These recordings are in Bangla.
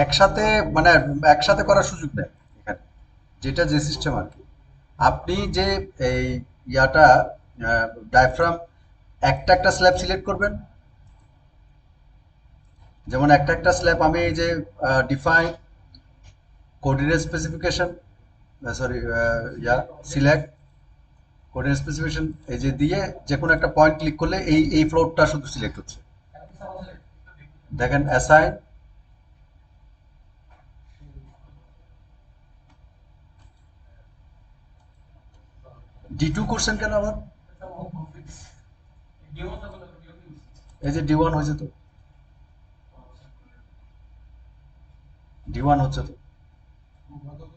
একসাথে মানে একসাথে করার সুযোগ নেই এখানে, যেটা যে সিস্টেম আর কি। আপনি যে এই ইয়াটা ডায়াফ্রাম একটা একটা স্ল্যাব সিলেক্ট করবেন, যেমন একটা একটা স্ল্যাব আমি এই যে ডিফাইন কোঅর্ডিনেট স্পেসিফিকেশন, সরি ইয়া সিলেক্ট কোঅর্ডিনেট স্পেসিফিকেশন, এই যে দিয়ে যে কোনো একটা পয়েন্ট ক্লিক করলে এই ফ্লোরটা শুধু সিলেক্ট হচ্ছে। দেখেন অ্যাসাইন, D2 করছেন কেন আবার? এই যে D1 হয়েছে তো, D1 হচ্ছে তো,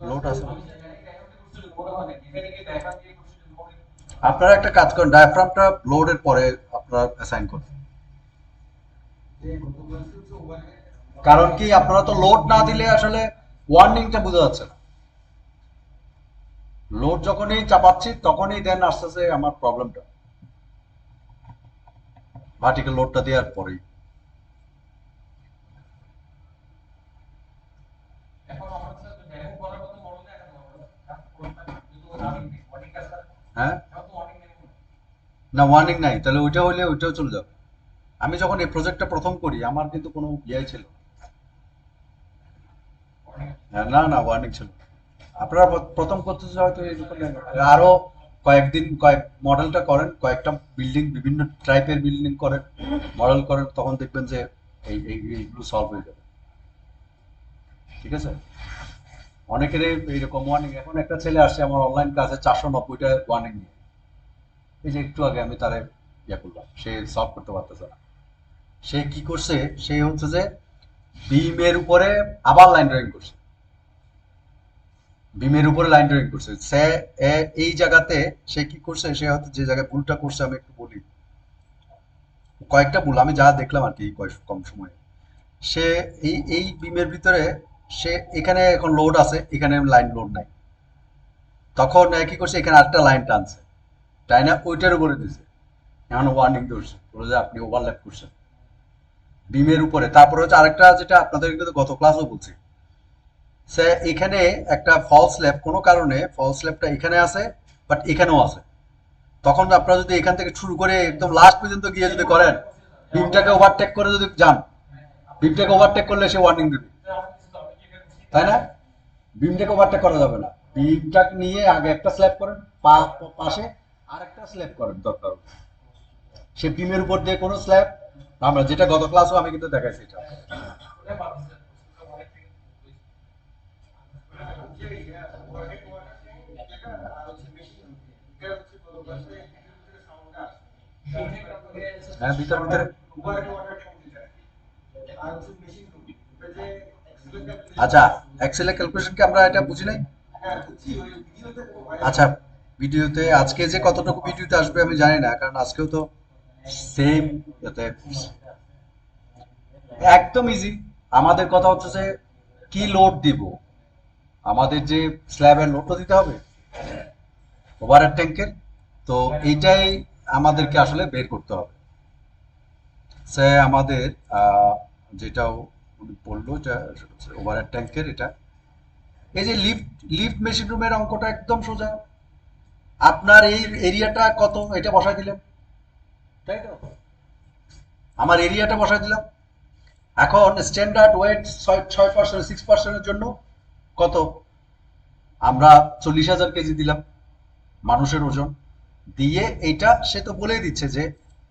লোড আছে। আপনারা একটা কাজ করেন, ডায়াফ্রামটা লোডের পরে আপনারা অ্যাসাইন করুন। কারণ কি আপনারা তো লোড না দিলে আসলে ওয়ার্নিংটা বোঝা যাচ্ছে না। লোড যখনই চাপাচ্ছি তখনই দেন আস্তে আস্তে আমার প্রবলেমটা, ভার্টিক্যাল লোডটা দেওয়ার পরেই। হ্যাঁ, না ওয়ার্নিং নাই, তাহলে ওইটা হইলে ওইটাও চলে যাবে। আমি যখন এই প্রজেক্টটা প্রথম করি আমার কিন্তু কোনো ইয়ে ছিল না। না না, ওয়ার্নিং ছিল না। আপনারা প্রথম করতেছে হয়তো এরকম আরো কয়েকদিন কয়েক মডেলটা করেন, কয়েকটা বিল্ডিং বিভিন্ন টাইপের বিল্ডিং করেন, মডেল করেন, তখন দেখবেন যে এইগুলো সলভ হয়ে যাবে। ঠিক আছে? অনেকেরই এইরকম ওয়ার্নিং, এখন একটা ছেলে আসছে আমার অনলাইন ক্লাসে 490টা ওয়ার্নিং নিয়ে, এই যে একটু আগে আমি তারে ইয়ে করলাম, সে সলভ করতে পারতেছে না। সে কি করছে, সে হচ্ছে যে বিমের উপরে আবার লাইন ড্রয়িং করছে, বিমের উপরে লাইন ড্রয়িং করছে সে। এই জায়গাতে সে কি করছে, সে হয়তো যে জায়গায় ভুলটা করছে আমি একটু বলি, কয়েকটা ভুল আমি যা দেখলাম আর কি কয়েক কম সময়ে। সে এই বিমের ভিতরে সে এখানে এখন লোড আছে, এখানে লাইন লোড নাই, তখন কি করছে এখানে আরেকটা লাইন টানছে, তাই না, ওইটার উপরে দিছে। এখন ওয়ার্নিং ধরছে, বলে যে আপনি ওভারল্যাপ করছেন বিমের উপরে। তারপরে হচ্ছে আরেকটা, যেটা আপনাদের কিন্তু গত ক্লাসও বলছি, সে এখানে একটা ফলস স্ল্যাব, কোনো কারণে ফলস স্ল্যাবটা এখানে আছে বাট এখানেও আছে। তখন আপনারা যদি এখান থেকে শুরু করে একদম লাস্ট পর্যন্ত গিয়ে যদি করেন, বিমটাকে ওভারটেক করে যদি যান, বিমটাকে ওভারটেক করলে সে ওয়ার্নিং দেবে, তাই না? বিমটাকে ওভারটেক করা যাবে না, বিমটাকে নিয়ে আগে একটা স্ল্যাব করেন, পাশে আরেকটা স্ল্যাব করেন দরকার হলে। সে বিমের উপর দিয়ে কোনো স্ল্যাব, আমরা যেটা গত ক্লাসও আমি কিন্তু দেখাইছি এটা। হ্যাঁ, ভিতর ভিতরে। আচ্ছা, এক্সেলের ক্যালকুলেশন কি আমরা এটা বুঝি নাই? আচ্ছা, ভিডিওতে আজকে যে কতটুকু ভিডিওতে আসবে আমি জানি না, কারণ আজকেও তো সেম, যাতে একদম ইজি। আমাদের কথা হচ্ছে যে কি লোড দিব, আমাদের যে স্ল্যাবের লোডটা দিতে হবে ওভারহেড ট্যাঙ্কের, তো এইটাই আমাদেরকে আসলে বের করতে হবে। সে আমাদের যেটাও উনি বললো, এটা ওভারহেড ট্যাঙ্কের এটা, এই যে লিফট লিফট মেশিন রুমের অঙ্কটা একদম সোজা। আপনার এই এরিয়াটা কত এটা বসাই দিলেন, তাই তো? আমার এরিয়াটা বসাই দিলাম। এখন স্ট্যান্ডার্ড ওয়েট 6% 6%-এর জন্য কত, আমরা 40,000 কেজি দিলাম মানুষের ওজন দিয়ে। এইটা সে তো বলেই দিচ্ছে যে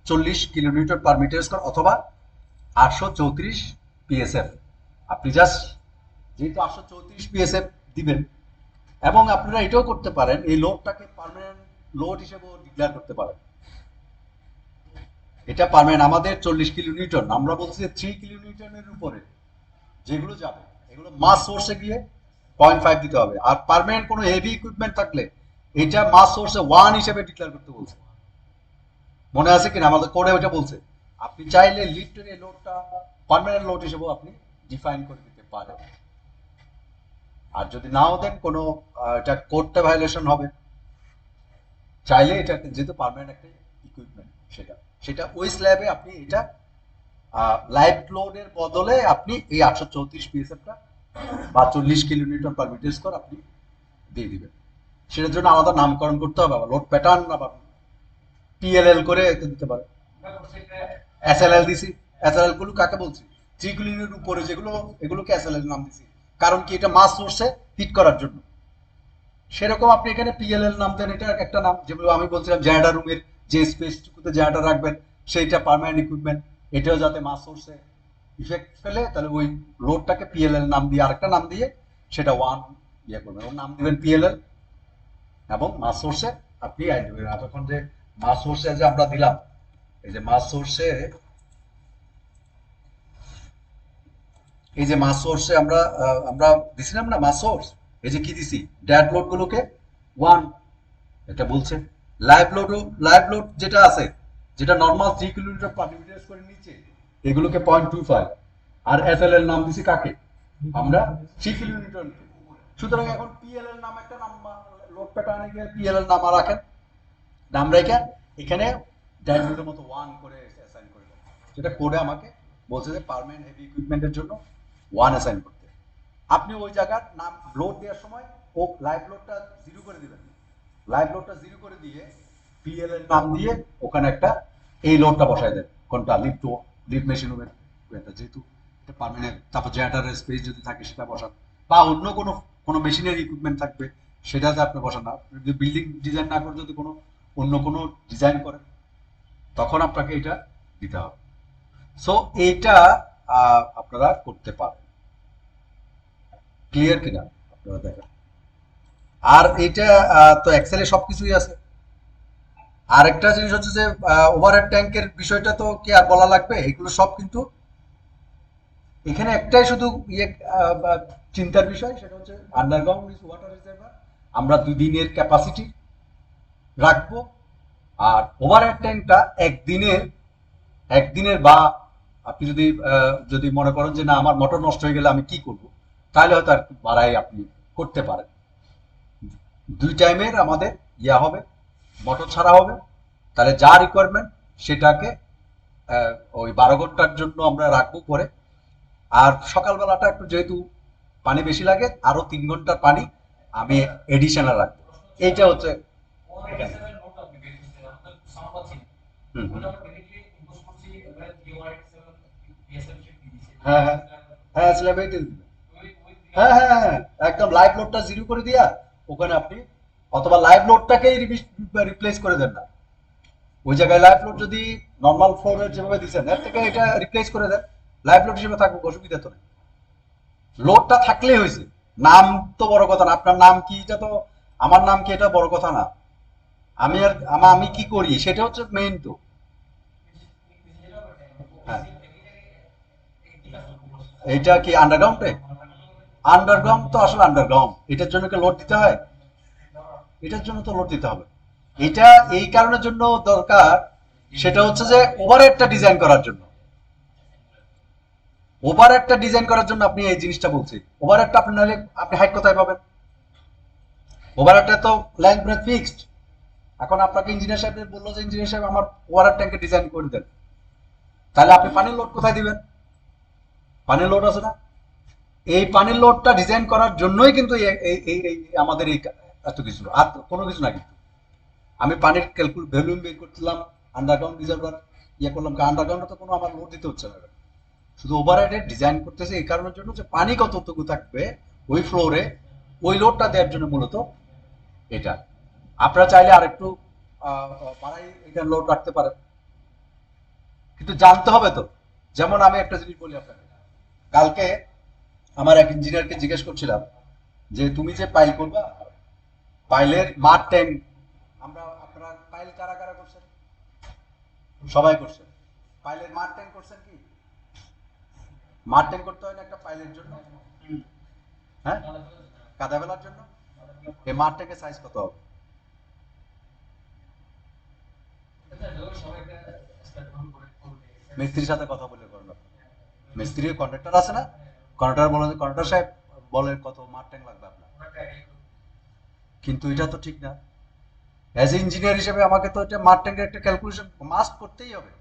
40 কিলোনিউটন পার মিটার স্কয়ার অথবা 834 পিএসএফ। আপনি জাস্ট যেহেতু 834 পিএসএফ দিবেন, এবং আপনারা এটাও করতে পারেন এই লোডটাকে পার্মানেন্ট লোড হিসেবেও ডিক্লেয়ার করতে পারেন। এটা পার্মানেন্ট আমাদের 40 কিলোনিউটন, আমরা বলছি যে 3 কিলোনিউটনের উপরে যেগুলো যাবে এগুলো মাস সোর্সে গিয়ে 0.5 দিতে হবে। আর পার্মানেন্ট কোনো হেভি ইকুইপমেন্ট থাকলে এটা মাস সোর্সে 1 হিসেবে ডিক্লেয়ার করতে বলছে। মনে আছে কিনা আমাদের কোডে ওইটা বলছে। আপনি চাইলে লিফটের এই লোডটা পার্মানেন্ট লোড হিসেবেও আপনি ডিফাইন করে দিতে পারেন। আর যদি নাও দেন কোনো এটা কোডটা ভায়োলেশন হবে। চাইলে এটা যেহেতু পার্মানেন্ট একটা ইকুইপমেন্ট, সেটা সেটা ওই স্ল্যাবে আপনি এটা লাইভ লোডের বদলে আপনি এই 834 পিএসএফটা বা 40 কিলোনিউটন পার মিটার স্কয়ার আপনি দিয়ে দিবেন। সেটার জন্য আলাদা নামকরণ করতে হবে, আবার লোড প্যাটার্ন আবার পিএলএল করে দিতে পারে। এসএলএল দিছি, এসএলএল গুলো কাকে বলছি? 3 কিলোর উপরে যেগুলো, এগুলোকে এসএলএল নাম দিছি, কারণ কি এটা মাস সোর্সে হিট করার জন্য। সেরকম আপনি এখানে পিএলএল নাম দেন, এটা একটা নাম। যেগুলো আমি বলছিলাম জায়ডা রুমের যে স্পেসটুকুতে জায়ডা রাখবেন সেইটা পার্মানেন্ট ইকুইপমেন্ট, এটাও যাতে মাস সোর্সে ইফেক্ট ফেলে, তাহলে ওই লোডটাকে পিএলএল নাম দিয়ে আরেকটা নাম দিয়ে সেটা ওয়ান ইয়ে করবেন, ওর নাম দিবেন পিএলএল, এবং মাস সোর্সে আপনি অ্যাড দেবেন। এতক্ষণ যে মাস সোর্সে যে আমরা দিলাম, এই যে মাস সোর্সে, এই যে মাস সোর্সে আমরা দিছিলাম না মাস সোর্স, এই যে কি দিছি, ড্যাট লোড গুলোকে ওয়ান এটা বলছে। লাইভ লোড যেটা আছে, যেটা নর্মাল 3 কিলোমিটার পার মিটার স্কয়ারের নিচে, এগুলোকে 0.25, আর এসএলএল নাম দিছি কাকে? আমরা 3 কিলোমিটার। সুতরাং এখন পিএলএল নাম একটা নাম, লোড প্যাটার্নে গিয়ে পিএলএল নাম রাখেন, নাম রেখে এখানে ডায়াগ্রামের মতো ওয়ান করে অ্যাসাইন করে দেন। যেটা কোডে আমাকে বলছে যে পার্মানেন্ট হেভি ইকুইপমেন্টের জন্য ওয়ান অ্যাসাইন করতে। আপনি ওই জায়গার নাম লোড দেওয়ার সময় ও লাইভ লোডটা জিরো করে দিবেন। লাইভ লোডটা জিরো করে দিয়ে পিএল এর নাম দিয়ে ওখানে একটা এই লোডটা বসায় দেন, কোনটা? লিফট মেশিন হবে যেহেতু এটা পার্মানেন্ট। তারপর জেনারেটরের স্পেস যদি থাকে সেটা বসান, বা অন্য কোনো মেশিনের ইকুইপমেন্ট থাকবে সেটাতে আপনি বসান না। যদি বিল্ডিং ডিজাইন না করে যদি অন্য কোনো ডিজাইন করেন, তখন আপনাকে এটা দিতে হবে। সো এইটা আপনারা করতে পারেন। ক্লিয়ার কিনা আপনারা দেখেন। আর এটা তো এক্সেলে সবকিছুই আছে। আর একটা জিনিস হচ্ছে যে ওভারহেড ট্যাঙ্কের বিষয়টা তো কি আর বলা লাগবে? এগুলো সব কিন্তু এখানে একটাই শুধু ইয়ে চিন্তার বিষয়, সেটা হচ্ছে আন্ডারগ্রাউন্ড ওয়াটার রিজার্ভার আমরা 2 দিনের ক্যাপাসিটি রাখবো, আর ওভারহেড ট্যাঙ্কটা একদিনের বা আপনি যদি মনে করেন যে না আমার মোটর নষ্ট হয়ে গেলে আমি কি করব, তাহলে হয়তো আর বাড়াই আপনি করতে পারেন। 2 টাইমের আমাদের ইয়া হবে, মোটর ছাড়া হবে, তাহলে যা রিকোয়ারমেন্ট সেটাকে ওই 12 ঘন্টার জন্য আমরা রাখবো পরে। আর সকালবেলাটা একটু যেহেতু পানি বেশি লাগে, আরো 3 ঘন্টার পানি আমি এডিশনাল রাখবো। এইটা হচ্ছে এখানে। হুম হুম। হ্যাঁ হ্যাঁ হ্যাঁ, স্ল্যাবে দিয়ে দিবেন। হ্যাঁ হ্যাঁ হ্যাঁ, একদম লাইভ লোডটা জিরো করে দিয়া ওখানে আপনি, অথবা লাইভ লোডটাকেই রিপ্লেস করে দেন না, ওই জায়গায় লাইভ লোড যদি নর্মাল ফ্লোরে যেভাবে দিচ্ছেন এর থেকে এটা রিপ্লেস করে দেন, লাইভ লোড হিসেবে থাকুক, অসুবিধা তো নেই। লোডটা থাকলেই হয়েছে। নাম তো বড় কথা না, আপনার নাম কি এটা তো, আমার নাম কি এটা বড় কথা না। আমি কি করি সেটা হচ্ছে মেইন তো। হ্যাঁ, এইটা কি আন্ডারগ্রাউন্ডে? আন্ডারগ্রাউন্ড তো আসলে আন্ডারগ্রাউন্ড, এটার জন্য কি লোড দিতে হয়? এটার জন্য তো লোড দিতে হবে। এটা এই কারণের জন্য দরকার, সেটা হচ্ছে যে ওভারহেডটা ডিজাইন করার জন্য। ওভারহেডটা ডিজাইন করার জন্য আপনি এই জিনিসটা বলছি। ওভারহেডটা আপনি নাহলে আপনি হাইট কোথায় পাবেন? ওভারহেডটা তো লেন্থ ব্রেথ ফিক্সড। এখন আপনাকে ইঞ্জিনিয়ার সাহেব বললো যে ইঞ্জিনিয়ার সাহেব আমার ওভারহেড ট্যাঙ্কে ডিজাইন করে দেন, তাহলে আপনি পানির লোড কোথায় দিবেন? পানির লোড আছে না? এই পানির লোডটা ডিজাইন করার জন্যই কিন্তু আমাদের এই এত কিছু, আর কোনো কিছু না। কিন্তু আমি পানির ভ্যালুম বের করছিলাম, আন্ডারগ্রাউন্ড রিজার্ভার ইয়ে করলাম, আন্ডারগ্রাউন্ডে তো কোনো আমার লোড দিতে হচ্ছে না, শুধু ওভারহেডের ডিজাইন করতেছে এই কারণের জন্য যে পানি কতটুকু থাকবে ওই ফ্লোরে, ওই লোডটা দেওয়ার জন্য মূলত এটা। আপনারা চাইলে আরেকটু বাড়াই এটা লোড রাখতে পারেন, কিন্তু জানতে হবে তো। যেমন আমি একটা জিনিস বলি আপনাকে, কালকে আমার এক ইঞ্জিনিয়ারকে জিজ্ঞেস করছিলাম যে তুমি যে পাইল করবা, পাইলের মাঠ ট্যাঙ্ক, আপনারা পাইল কারা কারা করছেন? সবাই করছেন। পাইলের মাঠ ট্যাঙ্ক করছেন কি? মাঠ ট্যাঙ্ক করতে হয় না একটা পাইলের জন্য? হ্যাঁ, কাদা ফেলার জন্য। এই মাঠ ট্যাঙ্কের সাইজ কত হবে? মিস্ত্রির সাথে কথা বলে করেন আপনারা। মিস্ত্রির কন্ট্রাক্টর আছে না, কন্ট্রাক্টর বলে, কন্ট্রাক্টর সাহেব বলে কত মাঠ ট্যাঙ্ক লাগবে আপনার। কিন্তু এটা তো ঠিক না। অ্যাজ এ ইঞ্জিনিয়ার হিসেবে আমাকে তো এটা মাঠ ট্যাঙ্কের একটা ক্যালকুলেশন মাস্ট করতেই হবে।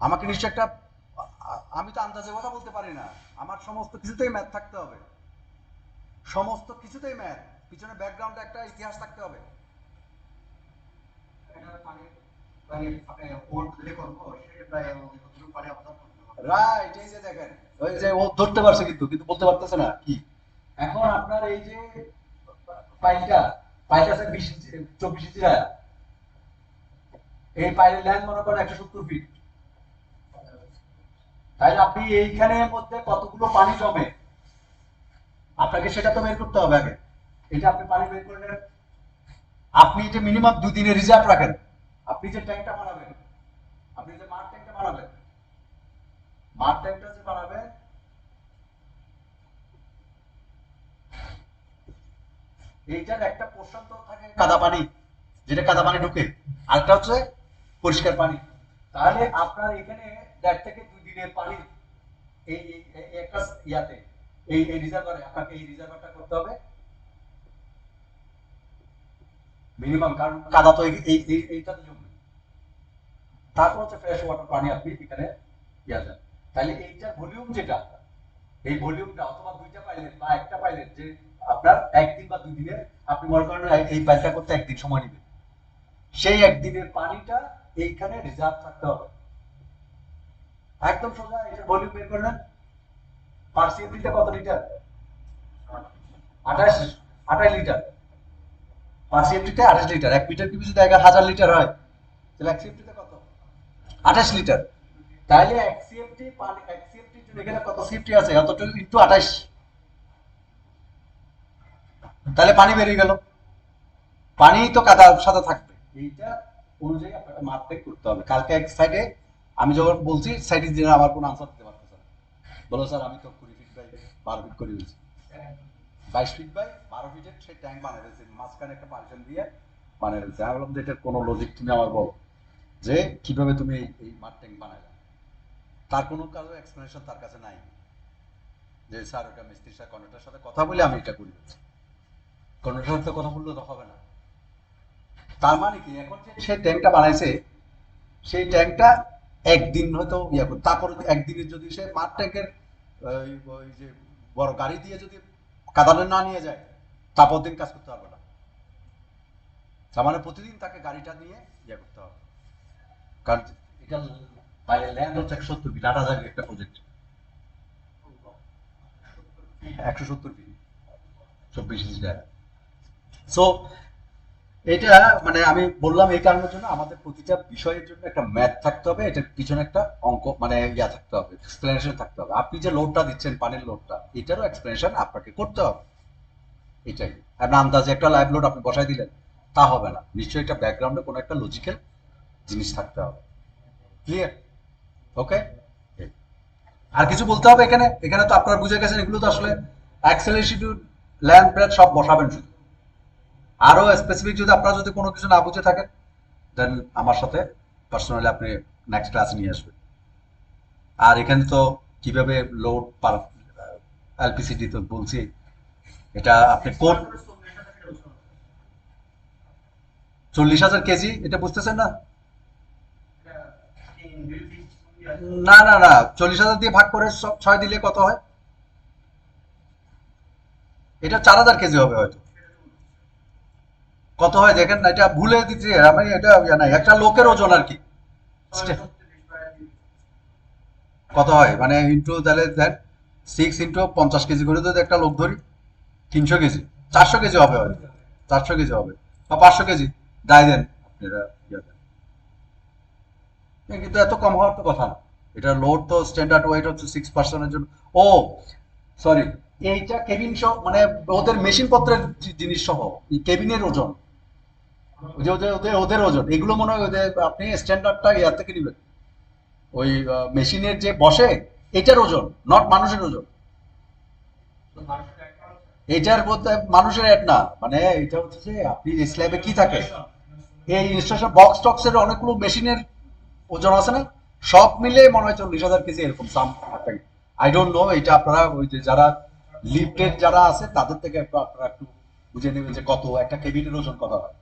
আমাকে নিশ্চয় একটা আমি তো আন্দাজে কথা বলতে পারি না, আমার সমস্ত কিছুতেই ম্যাথ থাকতে হবে, সমস্ত কিছুতেই ম্যাথ, পিছনে ব্যাকগ্রাউন্ডে একটা ইতিহাস থাকতে হবে। রাইট, এই যে দেখেন, ওই যে ও ধরতে পারছে কিন্তু কিন্তু বলতে পারতেছে না কি। এখন আপনার এই যে পাইলটা পাইলটা আছে 24 ইঞ্চি এই পাইলের লেন্থ মনে করেন 170 ফিট। তাহলে আপনি এইখানের মধ্যে কতগুলো পানি জমে আপনাকে সেটা তো বের করতে হবে আগে। এটা আপনি পানি বের করে নেন, আপনি যে মিনিমাম 2 দিনের রিজার্ভ রাখেন, আপনি যে ট্যাঙ্কটা বানাবেন, আপনি যে মার ট্যাঙ্কটা বানাবেন, মার ট্যাঙ্কটা যে বানাবেন, এইটার একটা পোর্শন তো থাকে কাদা পানি, যেটা কাদা পানি ঢুকে, আরেকটা হচ্ছে পরিষ্কার পানি। তাহলে আপনার এখানে 1.5 থেকে 2 দিনের পানি এই একটা ইয়াতে এই রিজার্ভারে আপনাকে এই রিজার্ভারটা করতে হবে মিনিমাম, কারণ কাদা তো এইটাতে জমবে। তারপর হচ্ছে ফ্রেশ ওয়াটার পানি আপনি এখানে ইয়া যান। তাহলে এইটার ভলিউম যেটা, এই ভলিউমটা অথবা দুইটা পাইলেট বা একটা পাইলেট যে আপনার 1 দিন বা 2 দিনের, আপনি মনে করেন এই পাইলটা করতে 1 দিন সময় নেবে, সেই 1 দিনের পানিটা এইখানে রিজার্ভ থাকতে হবে। একদম সোজা এটার ভলিউম বের করে নেন। পার সিএফটিতে কত লিটার? 28 লিটার। পার সিএফটিতে 28 লিটার। 1 মিটার কিউবে যদি 1000 লিটার হয়, তাহলে 1 সিএফটিতে কত? 28 লিটার। তাহলে 1 সিএফটি পানি, 1 সিএফটির জন্য এখানে কত সিএফটি আছে? অতটুকু ইনটু 28, তাহলে পানি বেরিয়ে গেল। পানি তো কাদার সাথে থাকবে, এইটা অনুযায়ী আপনাকে মাপটা করতে হবে। কালকে এক সাইডে আমি যখন বলছি সাইডে যে আমার কোনো আনসার দিতে পারতেছে না, বলো স্যার আমি তো 20 ফিট বাই 12 ফিট করে দিয়েছি, 22 ফিট বাই 12 ফিটের সেই ট্যাঙ্ক বানিয়ে দিয়েছি, মাঝখানে একটা পার্টিশন দিয়ে বানিয়ে দিয়েছি। আমি বললাম যে এটার কোনো লজিক তুমি আমার বলো, যে কিভাবে তুমি এই মাঠ ট্যাঙ্ক বানাইলা। তার কোনো কারো এক্সপ্লেনেশন তার কাছে নাই, যে স্যার ওটা মিস্ত্রির সাথে কন্ট্রাক্টরের সাথে কথা বলে আমি এটা করি। কন্ট্রাক্টরের সাথে কথা বললে তো হবে না। তার মানে কি, এখন যে সেই ট্যাঙ্কটা বানাইছে, সেই ট্যাঙ্কটা 1 দিন হয়তো ইয়া করে, তারপর 1 দিনের যদি সে মাঠ ট্যাঙ্কের ওই যে বড় গাড়ি দিয়ে যদি কাদানে না নিয়ে যায়, তারপর দিন কাজ করতে পারবে না। তার মানে প্রতিদিন তাকে গাড়িটা নিয়ে ইয়া করতে হবে। কারণ এটা বাইরে ল্যান্ড হচ্ছে 170 ফিট, 8,000 একটা প্রজেক্ট, 170 ফিট, 24 ইঞ্চি জায়গা। সো এটা মানে আমি বললাম এই কারণের জন্য আমাদের প্রতিটা বিষয়ের জন্য একটা ম্যাথ থাকতে হবে, এটার পিছনে একটা অঙ্ক মানে ইয়া থাকতে হবে, এক্সপ্লেনেশন থাকতে হবে। আপনি যে লোডটা দিচ্ছেন পানির লোডটা, এটারও এক্সপ্লেনেশন আপনাকে করতে হবে। এটাই, আপনার আন্দাজে একটা লাইভ লোড আপনি বসাই দিলেন তা হবে না, নিশ্চয়ই একটা ব্যাকগ্রাউন্ডে কোনো একটা লজিক্যাল জিনিস থাকতে হবে। ক্লিয়ার? ওকে। আর কিছু বলতে হবে এখানে? এখানে তো আপনারা বুঝে গেছেন, এগুলো তো আসলে অ্যাক্সেলারেশন, ল্যান্ড ব্রেথ সব বসাবেন শুধু। আরো স্পেসিফিক যদি আপনারা যদি কোনো কিছু না বুঝে থাকেন, দেন আমার সাথে পার্সোনালি আপনি নেক্সট ক্লাস নিয়ে আসবেন। আর এখানে তো কিভাবে লোড পার এলপিসিডি তো বলছি, এটা আপনি কোড 40,000 কেজি, এটা বুঝতেছেন না? না না না, 40,000 দিয়ে ভাগ করে 6 দিলে কত হয়? এটা 4,000 কেজি হবে হয়তো। কত হয় দেখেন না, এটা ভুলে দিচ্ছি আমি, এটা ইয়া নাই, একটা লোকের ওজন আর কি। কত হয় মানে ইন্টু, তাহলে দেন 6 ইন্টু 50 কেজি করে যদি একটা লোক ধরি, 300 কেজি, 400 কেজি হবে হয়তো, 400 কেজি হবে বা 500 কেজি, দায় দেন আপনি, এটা ইয়া দেন। কিন্তু এত কম হওয়ার তো কথা না। এটা লোড তো স্ট্যান্ডার্ড ওয়েট হচ্ছে 6 পার্সনের জন্য। ও সরি, এইটা কেবিন সহ মানে ওদের মেশিন পত্রের জিনিস সহ এই কেবিনের ওজন, ওই যে ওদের ওদের ওদের ওজন, এগুলো মনে হয় ওদের আপনি স্ট্যান্ডার্ডটা ইয়ার থেকে নেবেন, ওই মেশিনের যে বসে এটার ওজন, নট মানুষের ওজন। এটার মধ্যে মানুষের অ্যাড না, মানে এটা হচ্ছে যে আপনি স্ল্যাবে কি থাকে, এই ইনস্ট্রাকশন বক্স টক্সের অনেকগুলো মেশিনের ওজন আছে না, সব মিলে মনে হয় 40,000 কেজি এরকম সাম। আই ডোন্ট নো, এটা আপনারা ওই যে যারা লিফটের যারা আছে তাদের থেকে আপনারা একটু বুঝে নেবেন যে কত একটা কেবিনের ওজন কত হয়,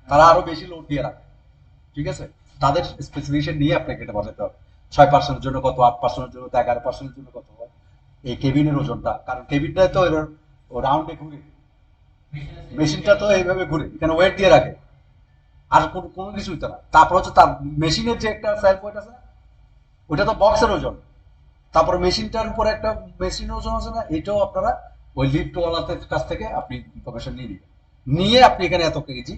তারা আরো বেশি লোড দিয়ে রাখে। ঠিক আছে, তাদের স্পেসিফিকেশন নিয়ে আপনাকে এটা বসাতে হবে। 6% জন্য কত, 8% জন্য, 11% জন্য কত হয়, এই কেবিনের ওজনটা। কারণ কেবিনটা তো রাউন্ডে ঘুরে, মেশিনটা তো এইভাবে ঘুরে, এখানে ওয়েট দিয়ে রাখে, আর কোনো কিছুই তো না। তারপর হচ্ছে তার মেশিনের যে একটা সেলফ ওয়েট আছে না, ওইটা তো বক্সের ওজন। তারপর মেশিনটার উপরে একটা মেশিন ওজন আছে না, এটাও আপনারা ওই লিফটওয়ালাদের কাছ থেকে আপনি ইনফরমেশন নিয়ে নেবেন, নিয়ে আপনি এখানে এত কেজি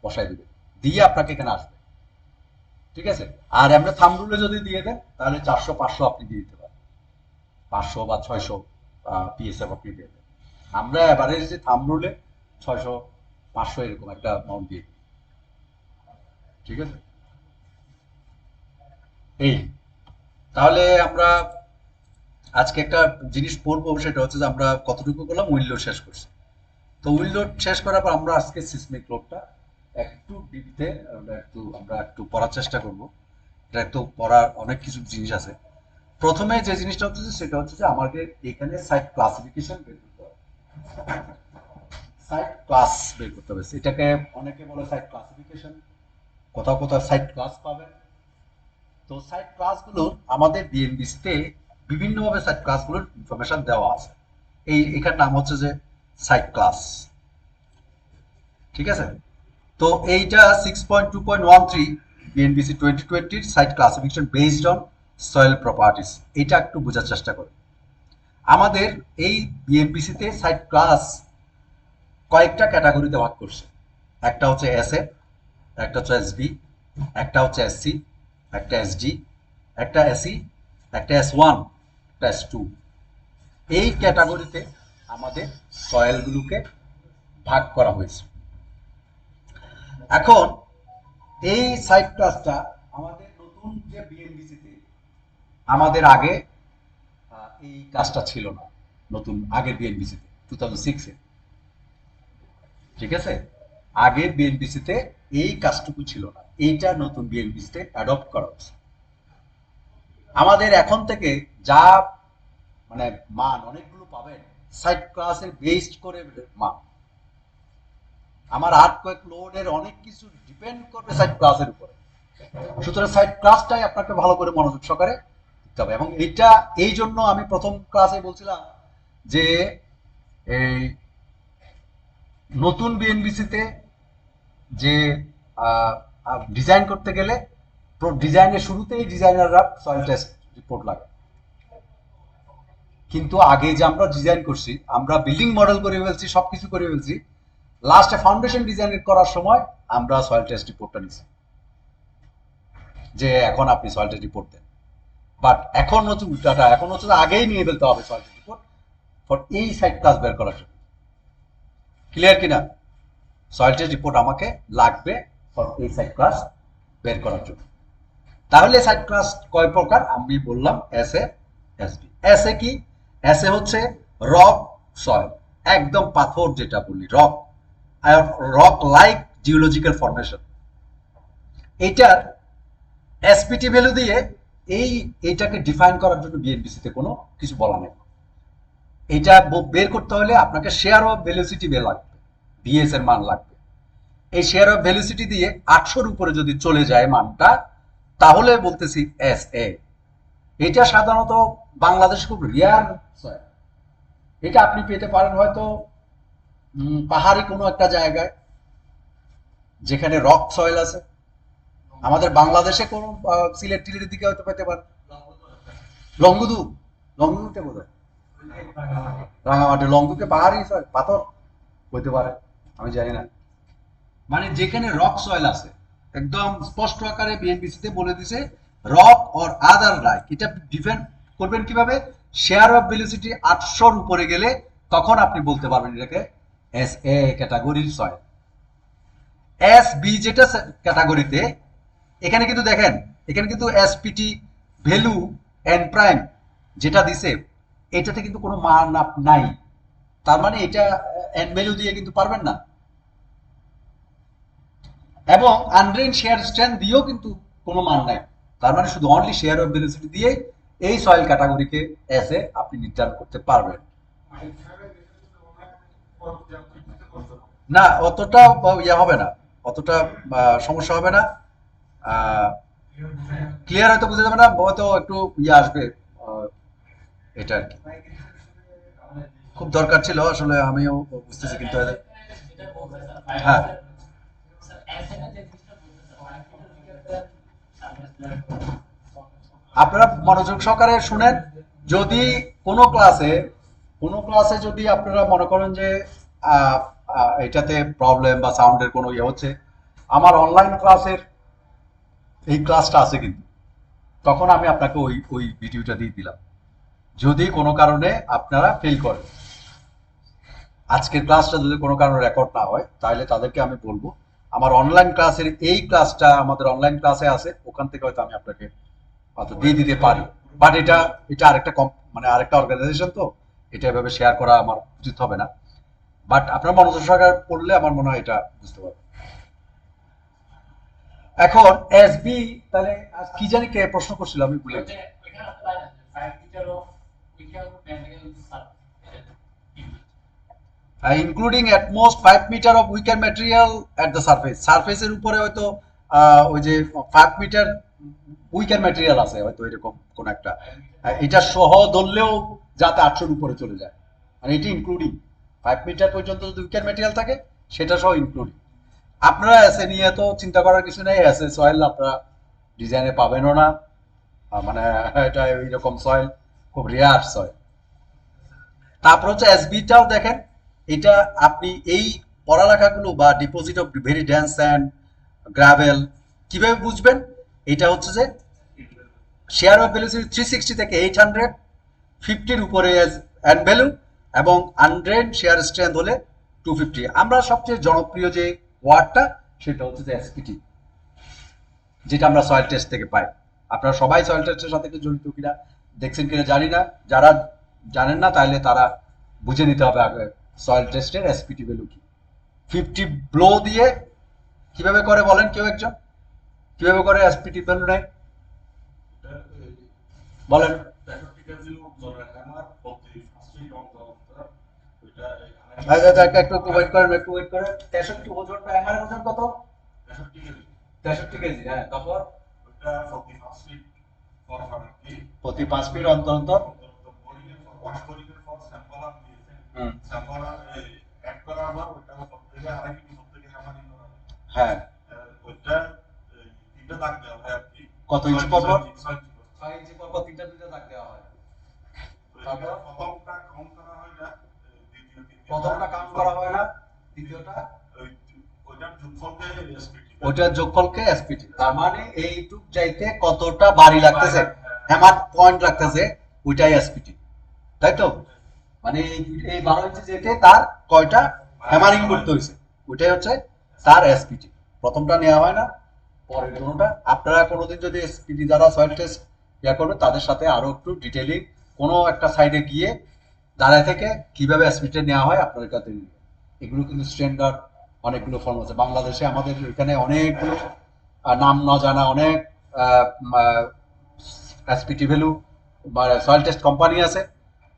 বসাই দিবেন, দিয়ে আপনাকে এখানে আসবে। ঠিক আছে? আর এমনি থাম রুলে যদি দিয়ে দেন তাহলে 400 500 আপনি দিয়ে দিতে পারেন, 500 বা 600 পিএসএফ আপনি দিয়ে দেন। আমরা এভারেজ যে থাম রুলে 600 500 এরকম একটা অ্যামাউন্ট দিয়ে দিই। ঠিক আছে? এই তাহলে আমরা আজকে একটা জিনিস পড়বো, সেটা হচ্ছে যে আমরা কতটুকু করলাম, উইল লোড শেষ করছি। তো উইল লোড শেষ করার পর আমরা আজকে সিসমিক লোডটা একটু ডিপতে আমরা একটু পড়ার চেষ্টা করব। এটা একটু পড়ার অনেক কিছু জিনিস আছে। প্রথমে যে জিনিসটা হচ্ছে যে সেটা হচ্ছে যে আমাদের এখানে সাইট ক্লাসিফিকেশন বের করতে হবে। সাইট ক্লাস বের করতে হবে, এটাকে অনেকে বলে সাইট ক্লাসিফিকেশন, কোথাও কোথাও সাইট ক্লাস পাবেন। তো সাইট ক্লাসগুলো আমাদের বিএনবিসি তে বিভিন্নভাবে সাইট ক্লাসগুলোর ইনফরমেশন দেওয়া আছে। এখানে নাম হচ্ছে যে সাইট ক্লাস। ঠিক আছে? তো এইটা 6.2.13 BNBC 2020 site classification based on soil properties. এটা একটু বোঝার চেষ্টা করুন। আমাদের এই বিএনবিসি তে সাইট ক্লাস কয়েকটা ক্যাটাগরিতে ভাগ করছে। একটা হচ্ছে এসএ, একটা হচ্ছে এসবি, একটা হচ্ছে এসসি, একটা এসডি, একটা এসি, একটা এস1, একটা এস2। এই ক্যাটাগরিতে আমাদের সয়েলগুলোকে ভাগ করা হয়েছে। এখন এই সাইট ক্লাসটা আমাদের নতুন যে বিএনবিসিতে, আমাদের আগে এই কাজটা ছিল না, নতুন আগের বিএনবিসিতে 2006-এ। ঠিক আছে? আগের বিএনবিসিতে এই কাজটুকু ছিল না, এইটা নতুন বিএনবিসিতে অ্যাডপ্ট করা হচ্ছে। আমাদের এখন থেকে যা মানে মান অনেকগুলো পাবেন সাইট ক্লাসের বেসড করে মান। আমার আর্থকোয়েক লোডের অনেক কিছু ডিপেন্ড করবে সাইট ক্লাসের উপরে। সুতরাং সাইট ক্লাসটাই আপনাকে ভালো করে মনোযোগ সহকারে দিতে হবে। এবং এইটা এই জন্য আমি প্রথম ক্লাসে বলছিলাম যে এই নতুন বিএনবিসিতে যে ডিজাইন করতে গেলে ডিজাইনের শুরুতেই ডিজাইনাররা সয়েল টেস্ট রিপোর্ট লাগে। কিন্তু আগে যে আমরা ডিজাইন করছি, আমরা বিল্ডিং মডেল করে ফেলছি, সবকিছু করে ফেলছি, লাস্টে ফাউন্ডেশন ডিজাইন করার সময় আমরা সয়েল টেস্ট রিপোর্টটা নিছি যে এখন আপনি সয়েল টেস্ট রিপোর্ট দেন। বাট এখন হচ্ছে উল্টাটা, এখন হচ্ছে আগেই নিয়ে ফেলতে হবে সয়েল টেস্ট রিপোর্ট ফর এই সাইট ক্লাস বের করার জন্য। ক্লিয়ার কিনা? সয়েল টেস্ট রিপোর্ট আমাকে লাগবে ফর এই সাইট ক্লাস বের করার জন্য। তাহলে সাইট ক্লাস কয় প্রকার আমি বললাম, এসএ, এসবি। এসএ কি? এসএ হচ্ছে রক সয়েল, একদম পাথর, যেটা বললি rock, rock like geological formation. এইটার এসপিটি ভ্যালু দিয়ে এইটাকে ডিফাইন করার জন্য বিএনবিসি তে কোনো কিছু বলা নেই। এটা বের করতে হলে আপনাকে শেয়ার অফ ভেলোসিটি বের লাগবে, বিএস এর মান লাগবে। এই শেয়ার অফ ভেলোসিটি দিয়ে 800-র উপরে যদি চলে যায় মানটা, তাহলে বলতেছি এস এ। এটা সাধারণত বাংলাদেশ খুব রেয়ার সয়েল। এটা আপনি পেতে পারেন হয়তো পাহাড়ি কোনো একটা জায়গায় যেখানে রক সয়েল আছে। আমাদের বাংলাদেশে কোনো সিলেট টিলেটের দিকে হয়তো পেতে পারেন। লংগুদু, লংগুদুতে বোধহয় রাঙামাটি, লংগুদুতে পাহাড়ি সয়েল, পাথর হইতে পারে, আমি জানি না। মানে যেখানে রক সয়েল আছে, একদম স্পষ্ট আকারে বিএনবিসি তে বলে দিছে রক অর আদার রাইক। এটা ডিফেন্ড করবেন কিভাবে? শেয়ার অফ ভেলোসিটি 800-র উপরে গেলে তখন আপনি বলতে পারবেন এটাকে এস এ ক্যাটাগরির সয়েল। এস বি যেটা ক্যাটাগরিতে, এখানে কিন্তু দেখেন, এখানে কিন্তু এসপিটি ভ্যালু এন প্রাইম যেটা দিছে, এটাতে কিন্তু কোনো মান নাই। তার মানে এটা এন ভ্যালু দিয়ে কিন্তু পারবেন না। এবং আনড্রেন শেয়ার স্ট্রেন্থ দিয়েও কিন্তু কোনো মান নাই। তার মানে শুধু অনলি শেয়ার অফ ভেলোসিটি দিয়ে এই সয়েল ক্যাটাগরিকে এসে আপনি নির্ধারণ করতে পারবেন। না, অতটা ইয়ে হবে না, অতটা সমস্যা হবে না। ক্লিয়ার হয়তো বুঝে যাবে না, হয়তো একটু ইয়ে আসবে, আহ, এটা আর কি খুব দরকার ছিল আসলে, আমিও বুঝতেছি কিন্তু হ্যাঁ। আপনারা মনোযোগ সহকারে শুনেন। যদি কোনো ক্লাসে যদি আপনারা মনে করেন যে আহ, এটাতে প্রবলেম বা সাউন্ডের কোনো ইয়ে হচ্ছে, আমার অনলাইন ক্লাসের এই ক্লাসটা আছে কিন্তু, তখন আমি আপনাকে ওই ওই ভিডিওটা দিয়ে দিলাম। যদি কোনো কারণে আপনারা ফেল করেন, আজকের ক্লাসটা যদি কোনো কারণে রেকর্ড না হয়, তাহলে তাদেরকে আমি বলবো আমার অনলাইন ক্লাসের এই ক্লাসটা আমাদের অনলাইন ক্লাসে আছে, ওখান থেকে হয়তো আমি আপনাকে হয়তো দিয়ে দিতে পারি। বাট এটা এটা আরেকটা মানে আরেকটা অর্গানাইজেশন, তো এটা এভাবে শেয়ার করা আমার উচিত হবে না। বাট আপনার মনোযোগ সহকারে পড়লে আমার মনে হয় এটা বুঝতে পারবেন। এখন এসবি, তাহলে আজ কি জানি কে প্রশ্ন করছিল আমি ভুলে গেছি। Including at most 5 metre of weaker material at the surface, সারফেসের উপরে হয়তো ওই যে 5 মিটার উইকার ম্যাটেরিয়াল আছে হয়তো, এরকম কোন একটা, এটা সহ ধরলেও যাতে 800-র উপরে চলে যায়, মানে এটি ইনক্লুডিং 5 মিটার পর্যন্ত যদি উইকার ম্যাটেরিয়াল থাকে সেটা সহ ইনক্লুডিং। আপনারা এসে নিয়ে তো চিন্তা করার কিছু নেই, এসে সয়েল আপনারা ডিজাইনে পাবেনও না, মানে এটা এইরকম সয়েল খুব রেয়ার সয়েল। তারপর হচ্ছে এসবিটাও দেখেন, এটা আপনি এই পড়ালেখাগুলো বা deposit of very dense sand, gravel কিভাবে বুঝবেন? এটা হচ্ছে যে শেয়ার অফ ভ্যালু 360 থেকে 850-র উপরে অ্যান্ড ভ্যালু, এবং আনড্রেন শেয়ার স্ট্রেংথ হলে 250। আমরা সবচেয়ে জনপ্রিয় যে ওয়ার্ডটা সেটা হচ্ছে যে এসপিটি, যেটা আমরা সয়েল টেস্ট থেকে পাই। আপনারা সবাই সয়েল টেস্টের সাথে জড়িত কিনা দেখছেন কিনা জানি না, যারা জানেন না তাহলে তারা বুঝে নিতে হবে আগে সয়েল টেস্টের এসপিটি ভ্যালু কি। 50 ব্লো দিয়ে কিভাবে করে বলেন কেউ একজন, কিভাবে করে এসপিটি ভ্যালু নেয় বলেন। আচ্ছা আচ্ছা, একটু একটু ওয়েট করেন, একটু ওয়েট করেন। 63 ওজনটা, এমআর ওজন কত? 63 কেজি, হ্যাঁ। তারপর প্রতি 5 ফিট অন্তর অন্তর। হুম। হ্যাঁ। কত ইঞ্চি পর পর? 6 ইঞ্চি পর পর তিনটা দুইটা দাগ দেওয়া হয়। তারপর প্রথমটা কাউন্ট করা হয় না, দ্বিতীয়টা ওইটার যোগফলকে এসপিটি, তার মানে এইটুক যাইতে কতটা বাড়ি লাগতেছে, হ্যামার পয়েন্ট লাগতেছে, ওইটাই এসপিটি, তাই তো? মানে এই 12 ইঞ্চি যেতে তার কয়টা হ্যামারিং করতে হয়েছে, ওইটাই হচ্ছে তার এসপিটি। প্রথমটা নেওয়া হয় না, পরের দুটোটা। আপনারা কোনোদিন যদি এসপিটি যারা সয়েল টেস্ট ইয়া করবে, তাদের সাথে আরো একটু ডিটেইলিং কোনো একটা সাইডে গিয়ে দাঁড়ায় থেকে কিভাবে এসপিটি নেওয়া হয় আপনাদের কাছে, এগুলো কিন্তু স্ট্যান্ডার্ড অনেকগুলো ফর্ম আছে বাংলাদেশে। আমাদের এখানে অনেকগুলো নাম না জানা অনেক এসপিটি ভ্যালু বা সয়েল টেস্ট কোম্পানি আছে।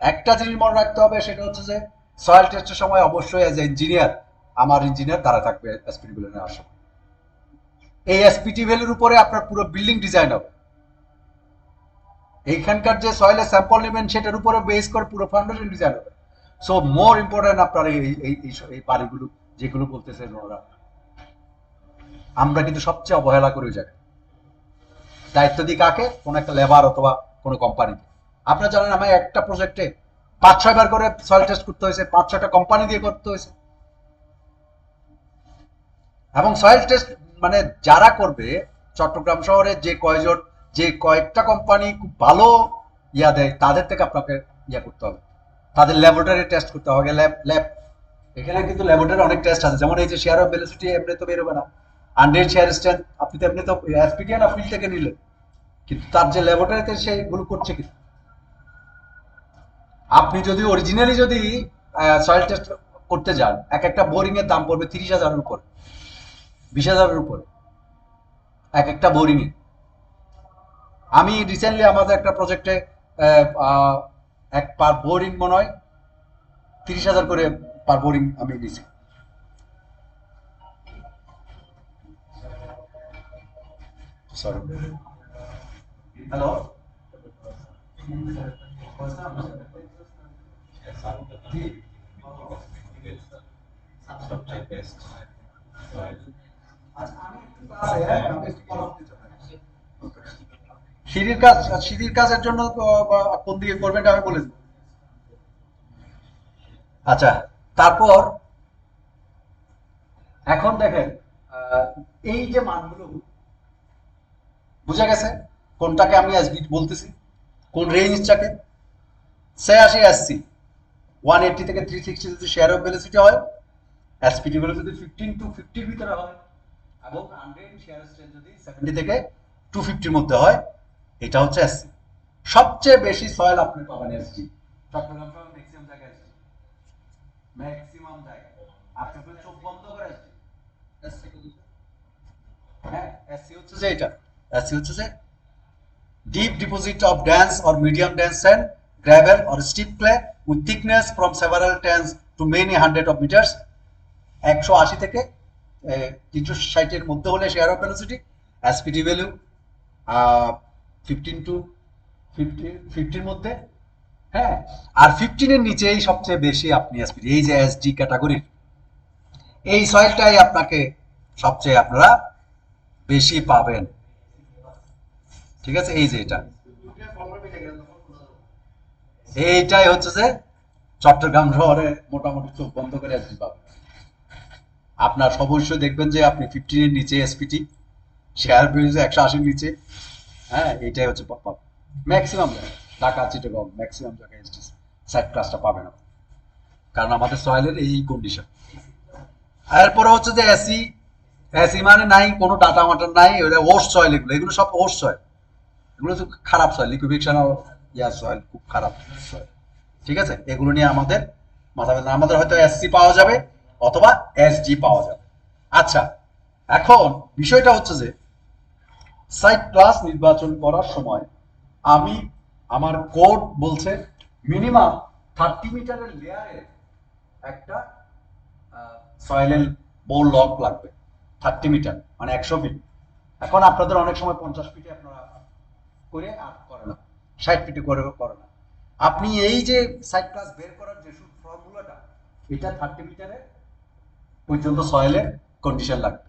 একটা জিনিস মনে রাখতে হবে, সেটা হচ্ছে যে সয়েল টেস্টের সময় অবশ্যই এজ এ ইঞ্জিনিয়ার, আমার ইঞ্জিনিয়ার দ্বারা থাকবে এসপিটি ভ্যালু নেওয়ার সময়। এই এসপিটি ভ্যালুর উপরে আপনার পুরো বিল্ডিং ডিজাইন হবে। এইখানকার যে সয়েলের স্যাম্পল নেবেন সেটার উপরে বেস করে পুরো ফাউন্ডেশন ডিজাইন হবে। সো মোর ইম্পর্টেন্ট আপনার এই বাড়িগুলো যেগুলো বলতেছেন ওরা, আমরা কিন্তু সবচেয়ে অবহেলা করে যাই। দায়িত্ব দিই কাকে? কোন একটা লেবার অথবা কোনো কোম্পানিকে। আপনারা জানেন আমার একটা প্রজেক্টে 5-6 বার করে সয়েল টেস্ট করতে হয়েছে, 5-6টা কোম্পানি দিয়ে করতে হয়েছে। এবং সয়েল টেস্ট মানে যারা করবে চট্টগ্রাম শহরে যে কয়েকটা কোম্পানি খুব ভালো ইয়া দেয়, তাদের থেকে আপনাকে ইয়া করতে হবে, তাদের ল্যাবরেটরি টেস্ট করতে হবে। ল্যাব এখানে কিন্তু ল্যাবরেটরি অনেক টেস্ট আছে, যেমন এই যে শেয়ার অফ ভেলোসিটি এমনি তো বেরোবে না, আন্ডার শেয়ার স্ট্রেংথ আপনি তো এমনি তো এসপিটি না ফিল্ড থেকে নিলেন, কিন্তু তার যে ল্যাবরেটরিতে সেইগুলো করছে কিন্তু আপনি যদি অরিজিনালি যদি সয়েল টেস্ট করতে যান, এক একটা বোরিং এর দাম পড়বে 30,000-এর উপর, 20,000-এর উপরে এক একটা বোরিং এ। আমি রিসেন্টলি আমাদের একটা প্রজেক্টে এক পার বোরিং মনে হয় 30,000 করে পার বোরিং আমি নিছি। সরি। হ্যালো, সিঁড়ির কাজের জন্য কোন দিকে করবেন এটা আমি বলে দেবো। আচ্ছা, তারপর এখন দেখেন, আহ, এই যে মানগুলো বুঝা গেছে, কোনটাকে আমি এসবি বলতেছি, কোন রেঞ্জটাকে। সে আসে এসসি 180 থেকে 360 যদি শেয়ার অফ ভেলোসিটি হয়, এসপিটি গুলো যদি 15 টু 50 ভিতরে হয়, এবং আনরেন শেয়ার স্ট্রেঞ্জ যদি 70 থেকে 250 মধ্যে হয়, এটা হচ্ছে এসসি। সবচেয়ে বেশি সয়েল আপনি পাবেন এসজি। চট্টগ্রাম শহর ম্যাক্সিমাম জায়গায় এসজি, ম্যাক্সিমাম জায়গায় আপনি চোখ বন্ধ করে এসজি। হ্যাঁ, এসসি হচ্ছে যে এটা, এসসি হচ্ছে যে deep deposit of dense or medium dense sand, gravel or steep clay with thickness from several tens to many hundred of meters, 180 থেকে 360 এর মধ্যে হলে shear of velocity, SPT value 15 to 50 মধ্যে। হ্যাঁ, আর 15 এর নিচেই সবচেয়ে বেশি আপনি এসপিটি, এই যে এসডি ক্যাটাগরির এই সয়েলটাই আপনাকে সবচেয়ে আপনারা বেশি পাবেন। ঠিক আছে, এই যে এটা, এইটাই হচ্ছে যে চট্টগ্রাম শহরে মোটামুটি চোখ বন্ধ করে এসপি পাবেন। আপনার অবশ্যই দেখবেন যে আপনি 15 এর নিচে এসপিটি, শেয়ার বেরিয়েছে 180 নিচে। হ্যাঁ, এইটাই হচ্ছে ম্যাক্সিমাম জায়গায়, ঢাকা চিটাগং ম্যাক্সিমাম জায়গায় এসটি সাইড ক্লাসটা পাবে না, কারণ আমাদের সয়েলের এই কন্ডিশন। এরপরে হচ্ছে যে এসি, এসি মানে নাই কোনো ডাটা মাটার নাই, ওস সয়েল, এগুলো এগুলো সব ওস সয়েল, এগুলো তো খারাপ সয়েল, লিকুইফিকেশন ইয়া সয়েল, খুব খারাপ সয়েল। ঠিক আছে, এগুলো নিয়ে আমাদের মাথা ব্যথা, আমাদের হয়তো এসসি পাওয়া যাবে অথবা এসজি পাওয়া যাবে। আচ্ছা, এখন বিষয়টা হচ্ছে যে সাইট ক্লাস নির্বাচন করার সময় আমি, আমার কোড বলছে মিনিমাম 30 মিটারের লেয়ারে একটা সয়েলের বোর লক লাগবে। 30 মিটার মানে 100 ফিট। এখন আপনাদের অনেক সময় 50 ফিটে আপনারা করে আর করে না, 60 ফিটে করে না। আপনি এই যে সাইড ক্লাস বের করার যে ফর্মুলাটা, এটা 30 মিটারে পর্যন্ত সয়েলের কন্ডিশন লাগবে।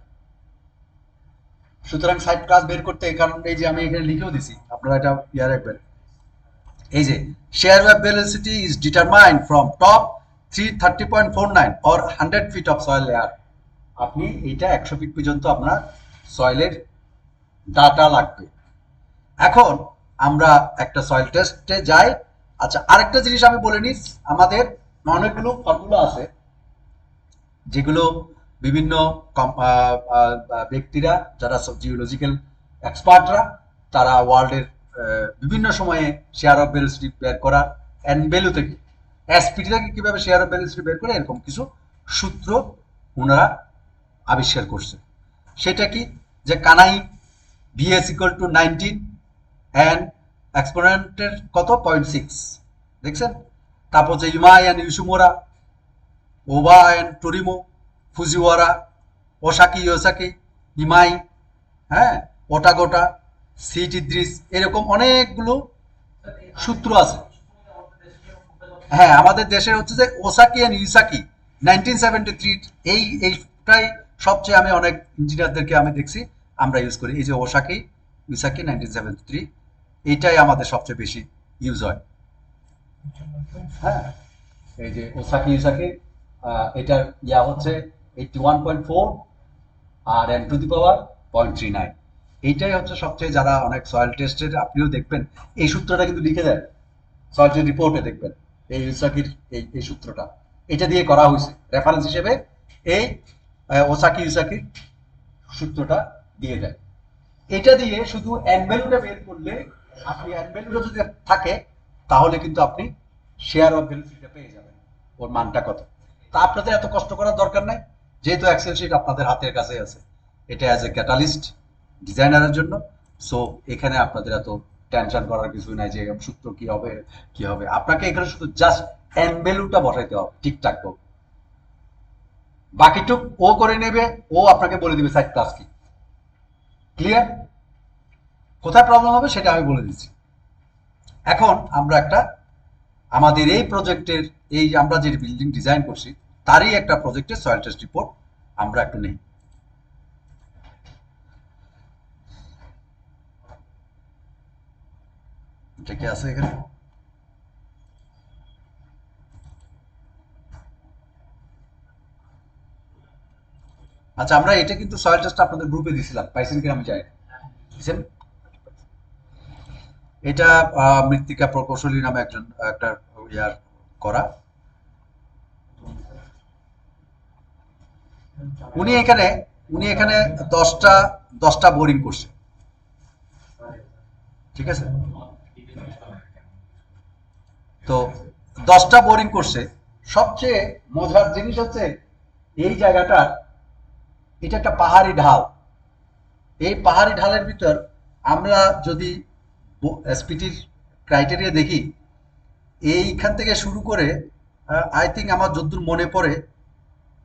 সুতরাং সাইড ক্লাস বের করতে, কারণ এই যে আমি এখানে লিখেও দিছি, আপনারা এটা ইয়া রাখবেন, এই যে shear wave velocity is determined from top 330.49 or 100 feet of soil layer. আপনি এইটা 100 ফিট পর্যন্ত আপনার সয়েলের ডাটা লাগবে। এখন আমরা একটা সয়েল টেস্টে যাই। আচ্ছা, আরেকটা জিনিস আমি বলে নিই, আমাদের অনেকগুলো ফর্মুলা আছে যেগুলো বিভিন্ন ব্যক্তিরা যারা জিওলজিক্যাল এক্সপার্টরা, তারা ওয়ার্ল্ডের বিভিন্ন সময়ে শেয়ার অফ ভেলোসিটি বের করা, এন ভ্যালু থেকে এসপিটি থেকে কিভাবে শেয়ার অফ ভেলোসিটি বের করে, এরকম কিছু সূত্র ওনারা আবিষ্কার করছে। সেটা কি, যে কানাই ভিএস ইকুয়াল টু 19 অ্যান্ড এক্সপোনেন্টের কত 0.6 দেখছেন। তারপর যে ইমাই অ্যান্ড ইউসুমোরা, ওবা অ্যান্ড টোরিমো, ফুজিওয়ারা, ওসাকি ইয়োসাকি, ইমাই, হ্যাঁ, ওটাগোটা, সিট ইদ্রিস, এরকম অনেকগুলো সূত্র আছে। হ্যাঁ, আমাদের দেশে হচ্ছে যে ওসাকি অ্যান্ড ইউসাকি 1973, এইটাই সবচেয়ে, আমি অনেক ইঞ্জিনিয়ারদেরকে আমি দেখছি আমরা ইউজ করি, এই যে ওসাকি ইউসাকি 1973, এইটাই আমাদের সবচেয়ে বেশি ইউজ হয়। হ্যাঁ, এই যে ওসাকি ইউসাকি, এটার ইয়া হচ্ছে 81.4 আর এন টু দি পাওয়ার 0.39। এইটাই হচ্ছে সবচেয়ে, যারা অনেক সয়েল টেস্টের আপনিও দেখবেন এই সূত্রটা কিন্তু লিখে দেন, সয়েল টেস্ট রিপোর্টে দেখবেন এই ইউসাকির এই সূত্রটা, এটা দিয়ে করা হয়েছে রেফারেন্স হিসেবে, এই ওসাকি ইউসাকির সূত্রটা দিয়ে দেয়। এটা দিয়ে শুধু এন ভ্যালুটা বের করলে, আপনি এন ভ্যালুটা যদি থাকে, তাহলে কিন্তু আপনি শেয়ার অফ ভ্যালুটা পেয়ে যাবেন, ওর মানটা কত। তা আপনাদের এত কষ্ট করার দরকার নাই, যেহেতু এক্সেল শিট আপনাদের হাতের কাছে আছে, এটা অ্যাজ এ ক্যাটালিস্ট ডিজাইনারের জন্য। সো এখানে আপনাদের এত টেনশন করার কিছু নাই যে সূত্র কি হবে কি হবে, আপনাকে এখানে শুধু জাস্ট এন ভ্যালুটা বসাইতে হবে ঠিকঠাক তো, বাকিটুক ও করে নেবে, ও আপনাকে বলে দিবে সাইড ক্লাস কি। ক্লিয়ার? কোথায় প্রবলেম হবে সেটা আমি বলে দিচ্ছি। এখন আমরা একটা আমাদের এই প্রজেক্টের এই আমরা যে বিল্ডিং ডিজাইন করছি তারই একটা প্রজেক্টের সয়েল টেস্ট রিপোর্ট আমরা একটু নেই। এটা কি আছে এখানে? আচ্ছা, আমরা এটা কিন্তু সয়েল টেস্ট আপনাদের গ্রুপে দিছিলাম, পাইছেন কিনা আমি জানি না। দিছেন? এটা মৃত্তিকা প্রকৌশলী নামে একজন একটা ইয়ার করা। উনি এখানে উনি এখানে 10টা বোরিং করছে, ঠিক আছে? তো 10টা বোরিং করছে। সবচেয়ে মজার জিনিস হচ্ছে এই জায়গাটা, এটা একটা পাহাড়ি ঢাল। এই পাহাড়ি ঢালের ভিতর আমরা যদি এসপিটির ক্রাইটেরিয়া দেখি, এইখান থেকে শুরু করে আই থিঙ্ক আমার যতদূর মনে পড়ে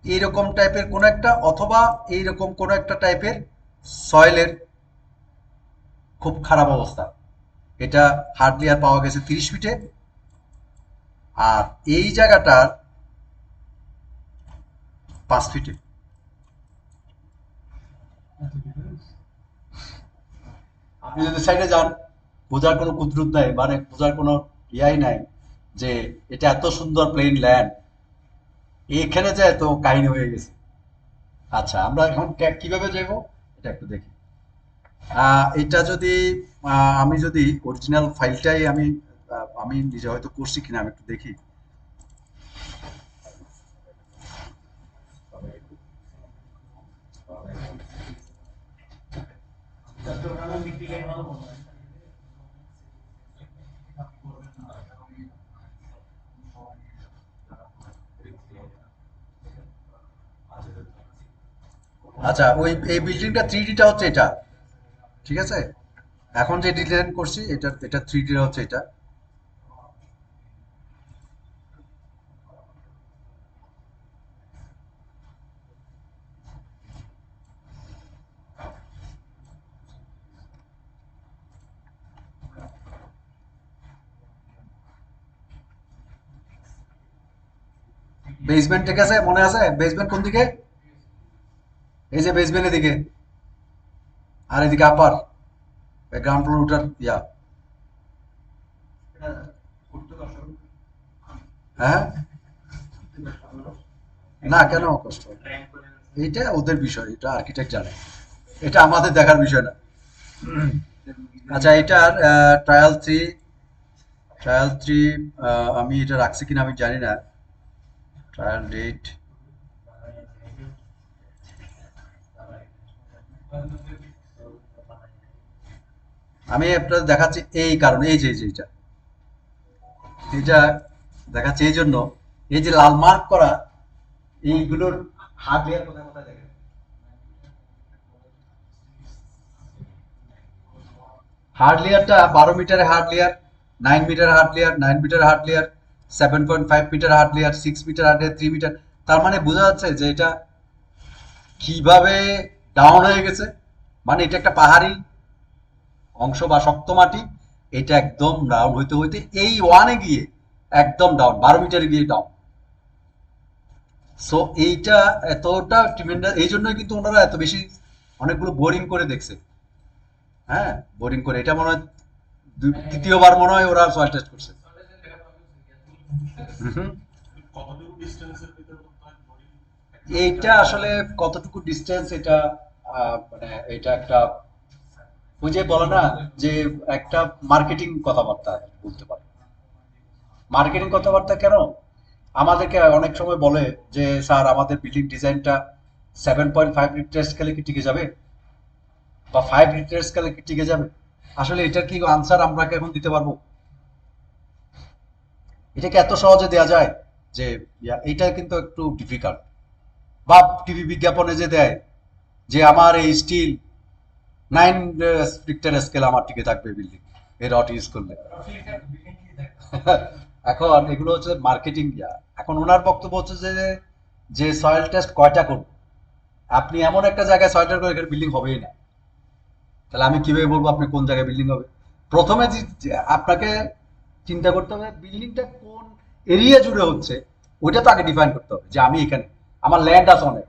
এইরকম টাইপের কোন একটা অথবা এইরকম কোন একটা টাইপের সয়েলের খুব খারাপ অবস্থা। এটা হার্ডলি আর পাওয়া গেছে 30 ফিটে। আর এই জায়গাটার 5 ফিটে। আপনি যদি সাইডে যান, বোঝার কোনো কুদরত নাই, মানে বোঝার কোনো ইয়াই নাই যে এটা এত সুন্দর প্লেন ল্যান্ড, এখানে যায় তো কাহিনী হয়ে গেছে। আচ্ছা, আমরা এখন কিভাবে যাব এটা একটু দেখি। এটা যদি আমি যদি অরিজিনাল ফাইলটাই আমি নিজে হয়তো করছি কিনা আমি একটু দেখি। আচ্ছা, ওই এই বিল্ডিংটা 3Dটা হচ্ছে এটা, ঠিক আছে? এখন যে ডিজাইন করছি এটা 3D হচ্ছে এটা। বেসমেন্ট ঠিক আছে, মনে আছে বেসমেন্ট কোন দিকে? এই যে বেসমেন্টের দিকে, আর এদিকে আপার গ্রাউন্ড ফ্লোর উঠার ইয়া। হ্যাঁ, না কেন কষ্ট হবে? এইটা ওদের বিষয়, এটা আর্কিটেক্ট জানে, এটা আমাদের দেখার বিষয় না। আচ্ছা, এটার ট্রায়াল থ্রি আমি এটা রাখছি কিনা আমি জানি না। ট্রায়াল ডেট, আমি আপনার দেখাচ্ছি এই কারণে, এই যে এটা এটা দেখাচ্ছি এই জন্য, এই যে লাল মার্ক করা এইগুলোর হার্ডওয়্যার কোথায় কোথায় দেখেন। হার্ড লেয়ারটা 12 মিটারের hard layer, 9 metre hard layer, 9 metre hard layer, 7.5 metre hard layer, 6 metre hard layer, 3 metre. তার মানে বোঝা যাচ্ছে যে এটা কিভাবে ডাউন হয়ে গেছে। মানে এটা একটা পাহাড়ি অংশ বা শক্ত মাটি, এটা একদম ডাউন হইতে হইতে এই ওয়ানে গিয়ে একদম ডাউন, 12 মিটারে গিয়ে ডাউন। সো এইটা এতটা ট্রিমেন্ডাস, এই জন্যই কিন্তু ওনারা এত বেশি অনেকগুলো বোরিং করে দেখছে। হ্যাঁ, বোরিং করে এটা মনে হয় তৃতীয়বার মনে হয় ওরা সয়েল টেস্ট করছে। হুম। এইটা আসলে কতটুকু ডিস্টেন্স, এটা মানে এটা একটা ওই যে বলে না যে একটা মার্কেটিং কথাবার্তা বলতে পারে। মার্কেটিং কথাবার্তা কেন? আমাদেরকে অনেক সময় বলে যে স্যার আমাদের বিল্ডিং ডিজাইনটা 7.5 রিক্টার স্কেলে কি টিকে যাবে, বা 5 রিক্টার স্কেলে কি টিকে যাবে? আসলে এটার কি আনসার আমরা কি এখন দিতে পারবো? এটাকে এত সহজে দেয়া যায় যে এইটা কিন্তু একটু ডিফিকাল্ট। বা টিভি বিজ্ঞাপনে যে দেয় যে আমার এই স্টিল 9 রিক্টার স্কেল আমার টিকে থাকবে বিল্ডিং এই রড ইউজ করলে। এখন এগুলো হচ্ছে মার্কেটিং। এখন ওনার বক্তব্য হচ্ছে যে যে সয়েল টেস্ট কয়টা করব, আপনি এমন একটা জায়গায় সয়েল টেস্ট করে এখানে বিল্ডিং হবেই না। তাহলে আমি কিভাবে বলবো আপনি কোন জায়গায় বিল্ডিং হবে? প্রথমে যে আপনাকে চিন্তা করতে হবে বিল্ডিংটা কোন এরিয়া জুড়ে হচ্ছে, ওইটা তো আগে ডিফাইন করতে হবে যে আমি এখানে, আমার ল্যান্ড আছে অনেক,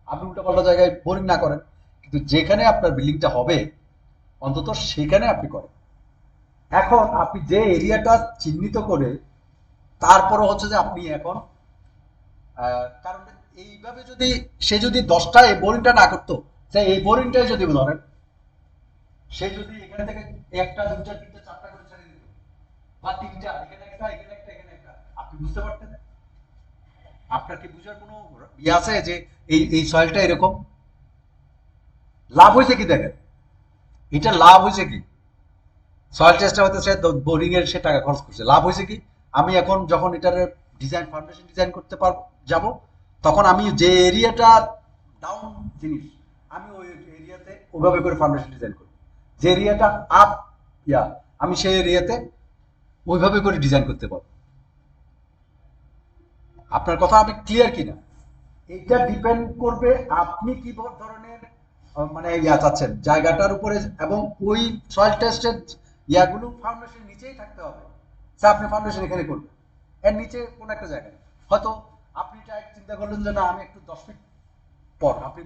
আপনি উল্টাপাল্টা জায়গায় বোরিং না করেন, কিন্তু যেখানে আপনার বিল্ডিংটা হবে অন্তত সেখানে আপনি করেন। এখন আপনি যে এরিয়াটা চিহ্নিত করে তারপরে হচ্ছে যে আপনি এখন কারণ এইভাবে যদি সে যদি 10টা এই বোরিংটা না করতো, সে এই বোরিংটাই যদি ধরেন সে যদি এখান থেকে একটা দুইটা তিনটা চারটা করে ছেড়ে দিত, বা তিনটা এখানে একটা এখানে একটা এখানে একটা, আপনি বুঝতে পারতেন? আপনার কি বুঝার কোনো ইয়ে আছে যে এই সয়েলটা এরকম? লাভ হয়েছে কি দেখেন, এটা লাভ হয়েছে কি? সয়েল টেস্টটা হয়তো সে বোরিং এর সে টাকা খরচ করছে, লাভ হয়েছে কি? আমি এখন যখন এটার ডিজাইন ফাউন্ডেশন ডিজাইন করতে পারবো যাব, তখন আমি যে এরিয়াটা ডাউন জিনিস আমি ওই এরিয়াতে ওইভাবে করে ফাউন্ডেশন ডিজাইন করব, যে এরিয়াটা আপ ইয়া আমি সেই এরিয়াতে ওইভাবে করে ডিজাইন করতে পারবো। আপনার কথা আমি ক্লিয়ার কিনা? এটা ডিপেন্ড করবে আপনি কি ধরনের মানে ইয়া চাচ্ছেন জায়গাটার উপরে, এবং ওই সয়েল টেস্টের ইয়াগুলো ফাউন্ডেশন নিচেই থাকতে হবে। স্যার আপনি ফাউন্ডেশন এখানে করবেন, এর নিচে কোন একটা জায়গায় হয়তো আপনি চিন্তা করলেন যে না আমি একটু 10 ফিট পর আপনি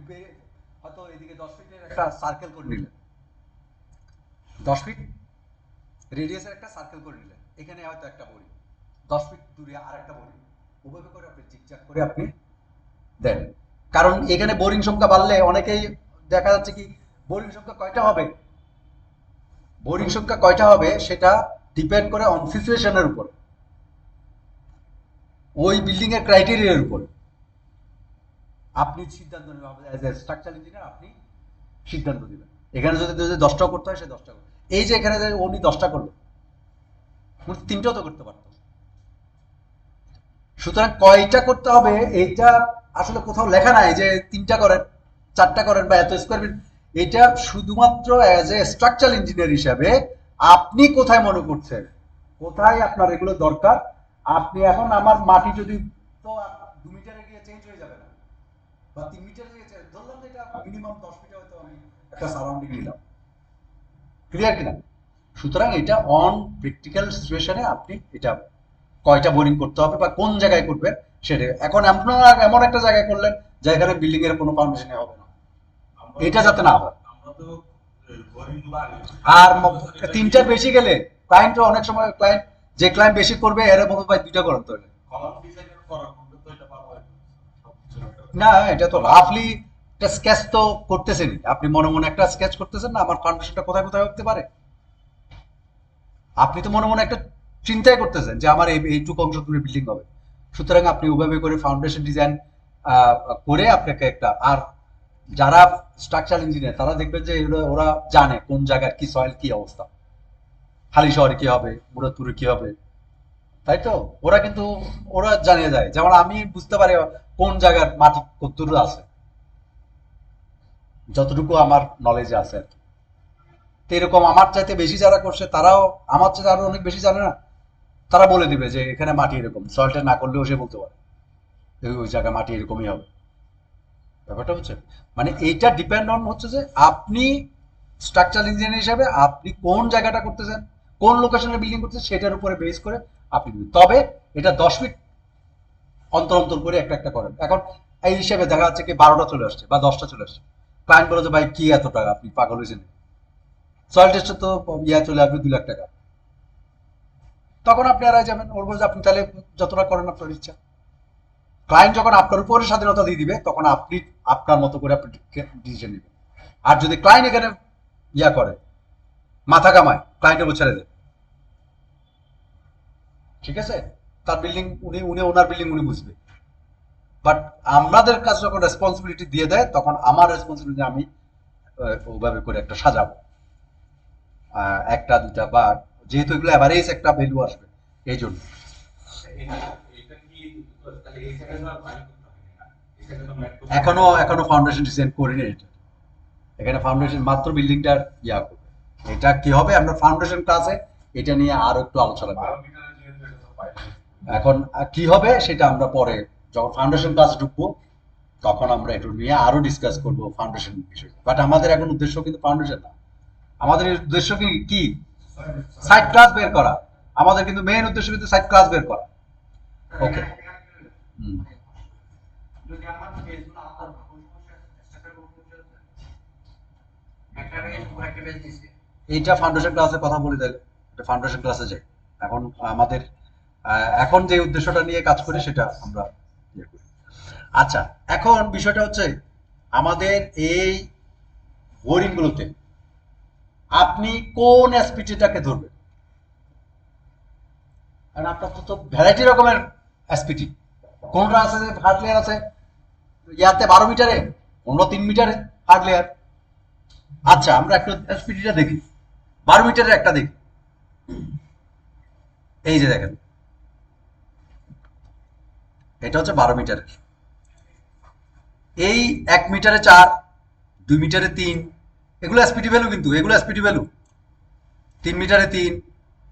হয়তো এদিকে 10 ফিটের একটা সার্কেল করে নিলেন, 10 ফিট রেডিয়াসের একটা সার্কেল করে নিলেন, এখানে হয়তো একটা বড়ি, 10 ফিট দূরে আর একটা বড়ি, ওভাবে করে আপনি জিগজ্যাগ করে আপনি দেন। কারণ এখানে বোরিং সংখ্যা বাড়লে অনেকেই দেখা যাচ্ছে কি বোরিং সংখ্যা কয়টা হবে, বোরিং সংখ্যা কয়টা হবে সেটা ডিপেন্ড করে অন সিচুয়েশনের উপর, ওই বিল্ডিং এর ক্রাইটেরিয়ার উপর আপনি সিদ্ধান্ত নেবেন। অ্যাজ এ স্ট্রাকচারাল ইঞ্জিনিয়ার আপনি সিদ্ধান্ত দিবেন এখানে যদি 10টা করতে হয় সে 10টা করবে। এই যে এখানে উনি 10টা করলো, উনি 3টাও তো করতে পারতো। সুতরাং কয়টা করতে হবে এইটা আসলে কোথাও লেখা নাই যে 3টা করেন 4টা করেন বা এত স্কোয়ার ফিট। এটা শুধুমাত্র অ্যাজ এ স্ট্রাকচারাল ইঞ্জিনিয়ার হিসাবে আপনি কোথায় মনে করছেন, কোথায় আপনার এগুলো দরকার। আপনি এখন আমার মাটি যদি তো 2 মিটারে গিয়ে চেঞ্জ হয়ে যাবে না, বা 3 মিটারে গিয়ে ধরলাম যে এটা মিনিমাম 10 ফিটে হয়তো আমি একটা সারাউন্ডিং নিলাম, ক্লিয়ার কিনা? সুতরাং এটা অন প্র্যাকটিক্যাল সিচুয়েশনে আপনি এটা কয়টা বোরিং করতে হবে বা কোন জায়গায় করবেন সেটা। এখন আপনারা এমন একটা জায়গায় করলেন যেখানে বিল্ডিং এর কোনো ফাউন্ডেশন হবে না, এটা যাতে না হয়। আর 3টার বেশি গেলে ক্লায়েন্ট অনেক সময় ক্লায়েন্ট যে ক্লায়েন্ট বেশি করবে এর মতো ভাই 2টা করেন তো না, এটা তো রাফলি একটা স্কেচ তো করতেছেন, আপনি মনে মনে একটা স্কেচ করতেছেন না আমার ফাউন্ডেশনটা কোথায় কোথায় হতে পারে, আপনি তো মনে মনে একটা চিন্তাই করতেছেন যে আমার এইটুকু অংশ জুড়ে বিল্ডিং হবে। সুতরাং আপনি ওভাবে করে ফাউন্ডেশন ডিজাইন করে আপনাকে একটা, আর যারা স্ট্রাকচারাল ইঞ্জিনিয়ার তারা দেখবেন যে ওরা জানে কোন জায়গার কি সয়েল কি অবস্থা, হালি শহরে কি হবে মুরাদপুরে কি হবে, তাই তো? ওরা কিন্তু ওরা জানিয়ে যায়, যেমন আমি বুঝতে পারি কোন জায়গার মাটি কতদূর আছে, যতটুকু আমার নলেজে আছে আর কি। তো এরকম আমার চাইতে বেশি যারা করছে তারাও আমার চাইতে আরো অনেক বেশি জানে না, তারা বলে দিবে যে এখানে মাটি এরকম, সল্টে না করলেও সে বলতে পারে ওই জায়গায় মাটি এরকমই হবে। ব্যাপারটা হচ্ছে মানে এইটা ডিপেন্ড অন হচ্ছে যে আপনি স্ট্রাকচারাল ইঞ্জিনিয়ার হিসাবে আপনি কোন জায়গাটা করতেছেন, কোন লোকেশনে বিল্ডিং করতেছেন সেটার উপরে বেস করে আপনি দিবেন। তবে এটা 10 ফিট অন্তর অন্তর করে একটা একটা করেন। এখন এই হিসেবে দেখা যাচ্ছে কি 12টা চলে আসছে বা 10টা চলে আসছে, ক্লায়েন্ট বলে যে ভাই কি এত টাকা আপনি পাগল হয়েছেন, সয়েল টেস্টে তো ইয়া চলে আসবে 2 লাখ টাকা, তখন আপনি আর যাবেন ওর বলছে আপনি তাহলে যতটা করেন আপনার ইচ্ছা। ক্লায়েন্ট যখন আপনার উপরে স্বাধীনতা দিয়ে দিবে তখন আপনি আপনার মতো করে আপনি ডিসিশন নেবেন। আর যদি ক্লায়েন্ট এখানে ইয়া করে মাথা কামায় ক্লায়েন্টের উপর ছেড়ে দেয়, ঠিক আছে, তার বিল্ডিং উনি উনি ওনার বিল্ডিং উনি বুঝবে। বাট আমাদের কাছে যখন রেসপন্সিবিলিটি দিয়ে দেয় তখন আমার রেসপন্সিবিলিটি আমি ওভাবে করে একটা সাজাবো, একটা দুটা বা যেহেতু এগুলো অ্যাভারেজ একটা ভ্যালু আসবে এই জন্য। এখনো এখনো ফাউন্ডেশন ডিজাইন করিনি এটা, এখানে ফাউন্ডেশন মাত্র বিল্ডিংটার ইয়া করবে। এটা কি হবে আমরা ফাউন্ডেশন ক্লাসে এটা নিয়ে আরো একটু আলোচনা করব। এখন কি হবে সেটা আমরা পরে যখন ফাউন্ডেশন ক্লাস ঢুকবো তখন আমরা একটু নিয়ে আরো ডিসকাস করবো ফাউন্ডেশন বিষয়। বাট আমাদের এখন উদ্দেশ্য কিন্তু ফাউন্ডেশন না, আমাদের উদ্দেশ্য কি কি সাইড ক্লাস বের করা। আমাদের কিন্তু মেইন উদ্দেশ্য কিন্তু সাইড ক্লাস বের করা। ওকে। এইটা ফাউন্ডেশন ক্লাসে কথা বলি, তাহলে এটা ফাউন্ডেশন ক্লাসে যাই। এখন আমাদের এখন যে উদ্দেশ্যটা নিয়ে কাজ করি সেটা আমরা ইয়ে করি। আচ্ছা, এখন বিষয়টা হচ্ছে আমাদের এই বোরিং গুলোতে আপনি কোন এসপিটিটাকে ধরবেন। কারণ আপনার তো ভ্যারাইটি রকমের এসপিটি, কোনটা আছে যে হার্ড লেয়ার আছে ইয়াতে 12 মিটারে, অন্য 3 মিটারে হার্ড লেয়ার। আচ্ছা, আমরা একটু এসপিটিটা দেখি, 12 মিটারের একটা দেখি। এই যে দেখেন, এটা হচ্ছে 12 মিটারের। এই 1 মিটারে 4, 2 মিটারে 3, এগুলো এসপিটি ভ্যালু, কিন্তু এগুলো এসপিটি ভ্যালু। 3 মিটারে 3,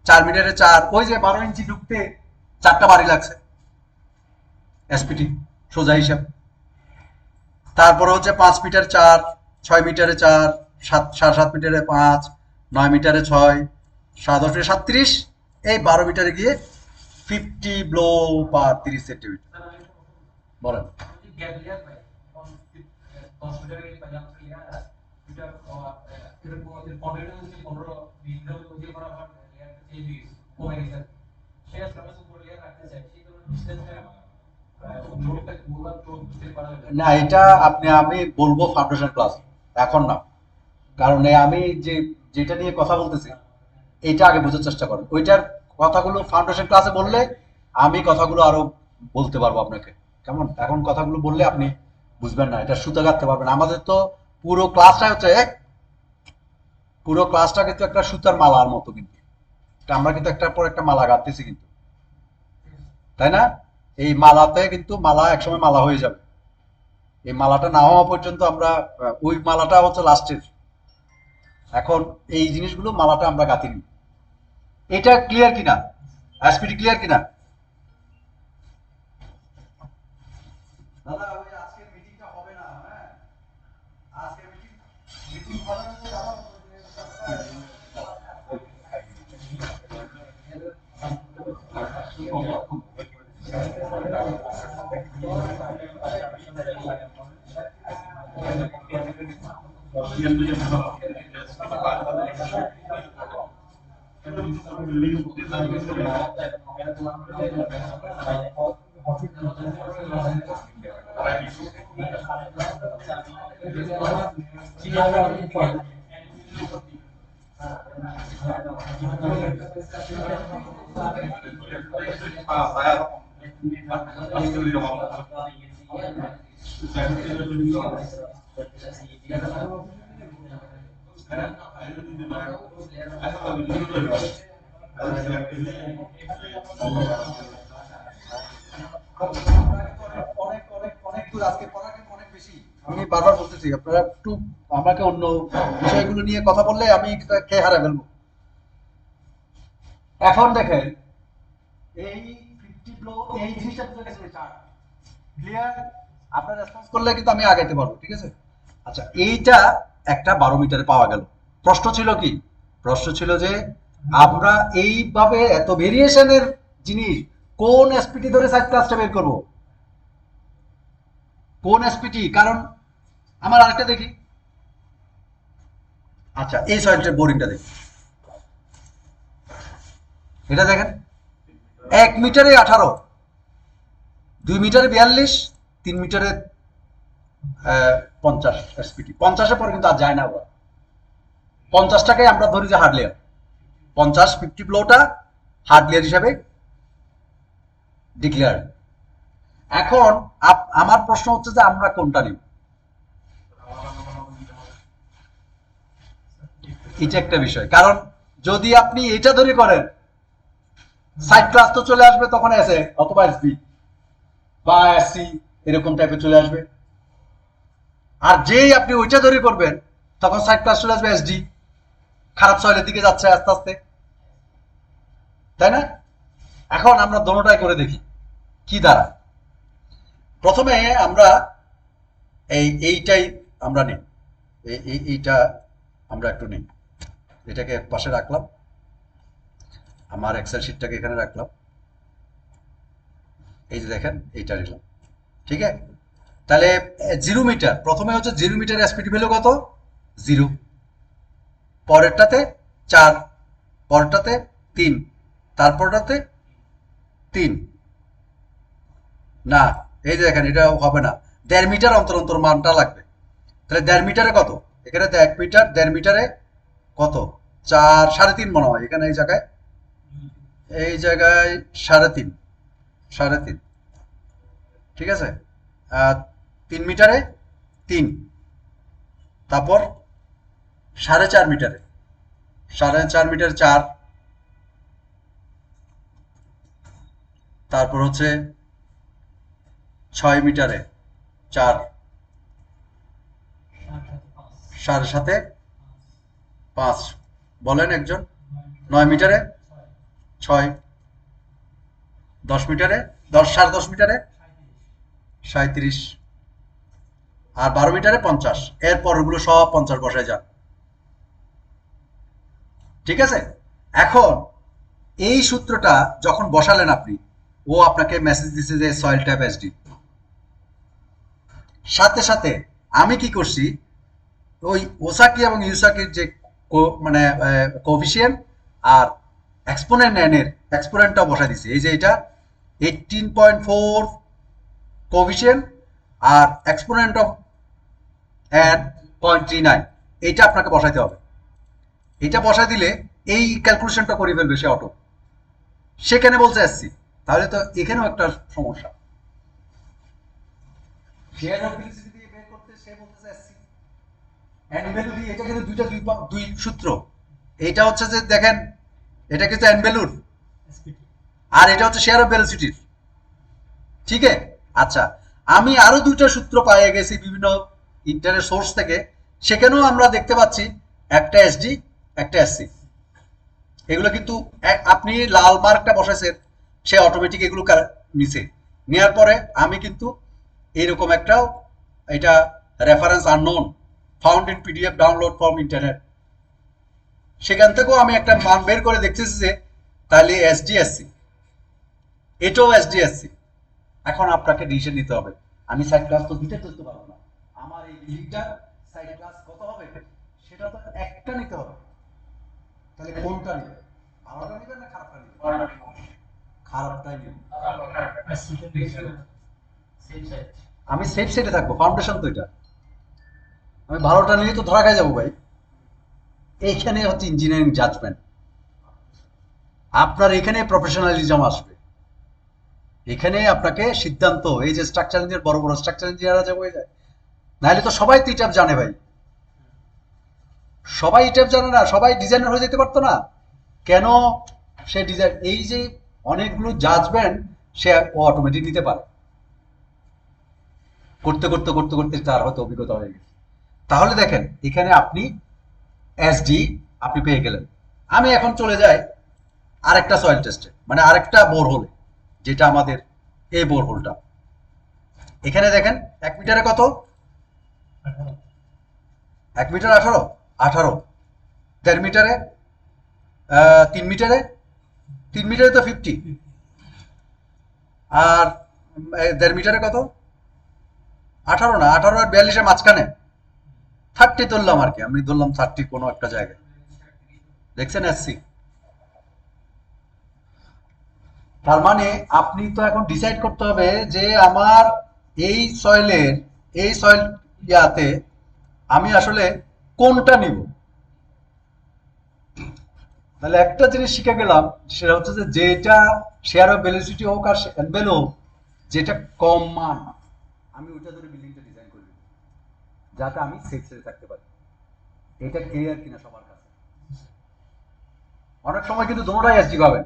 4 মিটারে 4, ওই যে 12 ইঞ্চি ঢুকতে 4টা বাড়ি লাগছে, এসপিটি সোজা হিসাব। তারপরে হচ্ছে 5 মিটার 4, 6 মিটারে 4, 7.5 মিটারে 5, 9 মিটারে 6, 7×10=37, এই 12 মিটারে গিয়ে 50 ব্লো/30 সেন্টিমিটার। বলেন। না, এটা আমি বলবো ফাউন্ডেশন ক্লাস, এখন না। কারণ আমি যেটা নিয়ে কথা বলতেছি এটা আগে বোঝার চেষ্টা করেন। ওইটার কথাগুলো ফাউন্ডেশন ক্লাসে বললে আমি কথাগুলো আরো বলতে পারবো আপনাকে। কেমন? এখন কথাগুলো বললে আপনি বুঝবেন না, এটা সুতা কাটতে পারবেন। আমাদের তো পুরো ক্লাসটা হচ্ছে, পুরো ক্লাসটা কিন্তু একটা সুতার মালার মতো, কিন্তু আমরা কিন্তু একটার পর একটা মালা গাঁথতেছি কিন্তু, তাই না? এই মালাতে কিন্তু মালা একসময় মালা হয়ে যাবে। এই মালাটা না হওয়া পর্যন্ত আমরা ওই মালাটা হচ্ছে লাস্টের। এখন এই জিনিসগুলো মালাটা আমরা গাঁথিনি। এটা ক্লিয়ার কিনা? এসপিটি ক্লিয়ার কিনা? দাদা, ওই আজকের মিটিংটা হবে না, হ্যাঁ? আজকের মিটিং হবে না যে অনেক অনেক অনেক দূর, আজকে পড়া কিন্তু অনেক বেশি। আমি বারবার বলতেছি আপনারা একটু আমাকে অন্য বিষয়গুলো নিয়ে কথা বললে আমি খেয়ে হারা ফেলবো। এখন দেখেন, এই 50 ফ্লো, এই জিনিসটা বুঝে গেছে চার্ট ক্লিয়ার। আপনার রেসপন্স করলে কিন্তু আমি আগাইতে পারবো, ঠিক আছে? আচ্ছা, এইটা একটা 12 মিটারে পাওয়া গেল। প্রশ্ন ছিল কি? প্রশ্ন ছিল যে আমরা এইভাবে এত ভেরিয়েশনের জিনিস কোন এসপিটি ধরে সাইড ক্লাসটা বের করব, কোন এসপিটি? কারণ আমার আরেকটা দেখি। আচ্ছা, এই সয়েলটা বোরিংটা দেখি, এটা দেখেন, 1 মিটারে 18, 2 মিটারে 42, 3 মিটারে 50 এসপিটি। 50-এর পরে কিন্তু আর যায় না ওরা। 50টাকে আমরা ধরি যে হার্ডলেয়ার, 50 ব্লোটা হার্ডলেয়ার হিসাবে ডিক্লেয়ার। এখন আমার প্রশ্ন হচ্ছে যে আমরা কোনটা নিব? এটা একটা বিষয়। কারণ যদি আপনি এটা ধরে করেন, সাইড ক্লাস তো চলে আসবে তখন এসে অথবা এসবি বা এসসি এরকম টাইপের চলে আসবে। আর যেই আপনি ওইটা ধরে করবেন তখন সাইড ক্লাস চলে আসবে এসডি, খারাপ সয়েলের দিকে যাচ্ছে আস্তে আস্তে, তাই না? এখন আমরা দোনোটাই করে দেখি কি দাঁড়ায়। প্রথমে আমরা এইটাই আমরা নিই, এইটা আমরা একটু নিই। এটাকে এক পাশে রাখলাম, আমার এক্সেল শিটটাকে এখানে রাখলাম, এই যে দেখেন এইটা নিলাম, ঠিক আছে। তাহলে 0 মিটার, প্রথমে হচ্ছে 0 মিটার এসপিটি ভ্যালু কত? 0, পরেরটাতে 4, পরেরটাতে 3, তারপরটাতে 3, না এই যে দেখেন এটা হবে না, 1.5 মিটার অন্তর অন্তর মানটা লাগবে। তাহলে 1.5 মিটারে কত? এখানে তো 1 মিটার, 1.5 মিটারে কত? 4, 3.5 মনে হয় এখানে, এই জায়গায় 3.5, 3.5, ঠিক আছে। আর 3 মিটারে 3, তারপর 4.5 মিটারে, 4.5 মিটার 4, তারপর হচ্ছে 6 মিটারে 4, 7.5-এ 5, বলেন একজন। 9 মিটারে 6, 10 মিটারে 10, 10.5 মিটারে 37, আর 12 মিটারে 50। এর পরগুলো সব 50 বসায় যান, ঠিক আছে। এখন এই সূত্রটা যখন বসালেন আপনি, ও আপনাকে মেসেজ দিছে যে সয়েল ট্যাপ এসডি, সাথে সাথে আমি কি করছি, ওই ওসাকি এবং ইউসাকির যে মানে কোফিসিয়েন্ট আর এক্সপোনেন্ট এন এর এক্সপোনেন্টটা বসাই দিছি। এই যে এটা 18.4 কোফিসিয়েন্ট আর এক্সপোনেন্ট অফ এন 0.39, এইটা আপনাকে বসাইতে হবে। এটা বসাই দিলে এই ক্যালকুলেশনটা করে ফেলবে সে অটো। সেখানে বলছে এসসি, তাহলে তো এখানেও একটা সমস্যা। শেয়ার অ্যাবিলিটি দিয়ে বের করতে সে বলতেছে এসসি, এন ভ্যালু দিয়ে। এটা কিন্তু দুই সূত্র। এটা হচ্ছে যে দেখেন, এটা কিন্তু এন ভ্যালুর, আর এটা হচ্ছে শেয়ার অফ ভেলোসিটির, ঠিক আছে। আচ্ছা, আমি আরো দুইটা সূত্র পাইয়ে গেছি বিভিন্ন ইন্টারনেট সোর্স থেকে, সেখানেও আমরা দেখতে পাচ্ছি একটা এসডি একটা এসসি। এগুলো কিন্তু আপনি লাল মার্কটা বসাইছেন, সে অটোমেটিক এগুলো নিছে। নেওয়ার পরে আমি কিন্তু এইরকম একটা, এটা reference unknown found in PDF download from internet, সেখান থেকেও আমি একটা মান বের করে দেখতেছি যে তাহলে এসডিএসসি, এটাও এসডিএসসি। এখন আপনাকে ডিসিশন নিতে হবে। আমি সাইড ক্লাস তো দুইটা ধরতে পারবো না, আমার এই বিল্ডিংটা সাইড ক্লাস কত হবে সেটা তো একটা নিতে হবে। তাহলে কোনটা নিবে? ভালোটা নিবে না খারাপটা নিবে? খারাপটাই নিবে। আমি সেফ সাইডে থাকবো, ফাউন্ডেশন তো এটা। আমি ভালোটা নিলে তো ধরা খাই যাবো ভাই। এইখানে হচ্ছে ইঞ্জিনিয়ারিং জাজমেন্ট, আপনার এখানে প্রফেশনালিজম আসবে, এখানে আপনাকে সিদ্ধান্ত। এই যে স্ট্রাকচার ইঞ্জিনিয়ার, বড় বড় স্ট্রাকচার ইঞ্জিনিয়াররা যে হয়ে যায়, নাহলে তো সবাই তো ইটাপ জানে ভাই, সবাই ইটাপ জানে না, সবাই ডিজাইনার হয়ে যেতে পারতো না কেন? সে ডিজাইন, এই যে অনেকগুলো জাজমেন্ট সে অটোমেটিক নিতে পারে, করতে করতে করতে করতে তার হয়তো অভিজ্ঞতা হয়ে গেছে। তাহলে দেখেন এখানে আপনি এসডি আপনি পেয়ে গেলেন। আমি এখন চলে যাই আরেকটা সয়েল টেস্টে, মানে আরেকটা বোরহোলে, যেটা আমাদের এই বোরহোলটা। এখানে দেখেন 1 মিটারে কত? 1 মিটার 18, 18, 1.5 মিটারে 3 মিটারে, 3 মিটারে তো 50, আর 1.5 মিটারে কত? 18 না, 18 আর 42-এর মাঝখানে 30 ধরলাম আর কি, আমি ধরলাম 30 কোনো একটা জায়গায়। দেখছেন এসসি? তার মানে আপনি তো এখন ডিসাইড করতে হবে যে আমার এই সয়েলের, এই সয়েল ইয়াতে আমি আসলে কোনটা নিব। তাহলে একটা জিনিস শিখে গেলাম, সেটা হচ্ছে যে যেটা শেয়ার অফ ভেলোসিটি হোক আর এনভেল হোক, যেটা কম মান আমি ওইটা ধরে বিল্ডিংটা ডিজাইন করি, যাতে আমি সেফ সাইডে থাকতে পারি। এটা ক্লিয়ার কিনা সবার কাছে? অনেক সময় কিন্তু দুটোটাই এসডি পাবেন,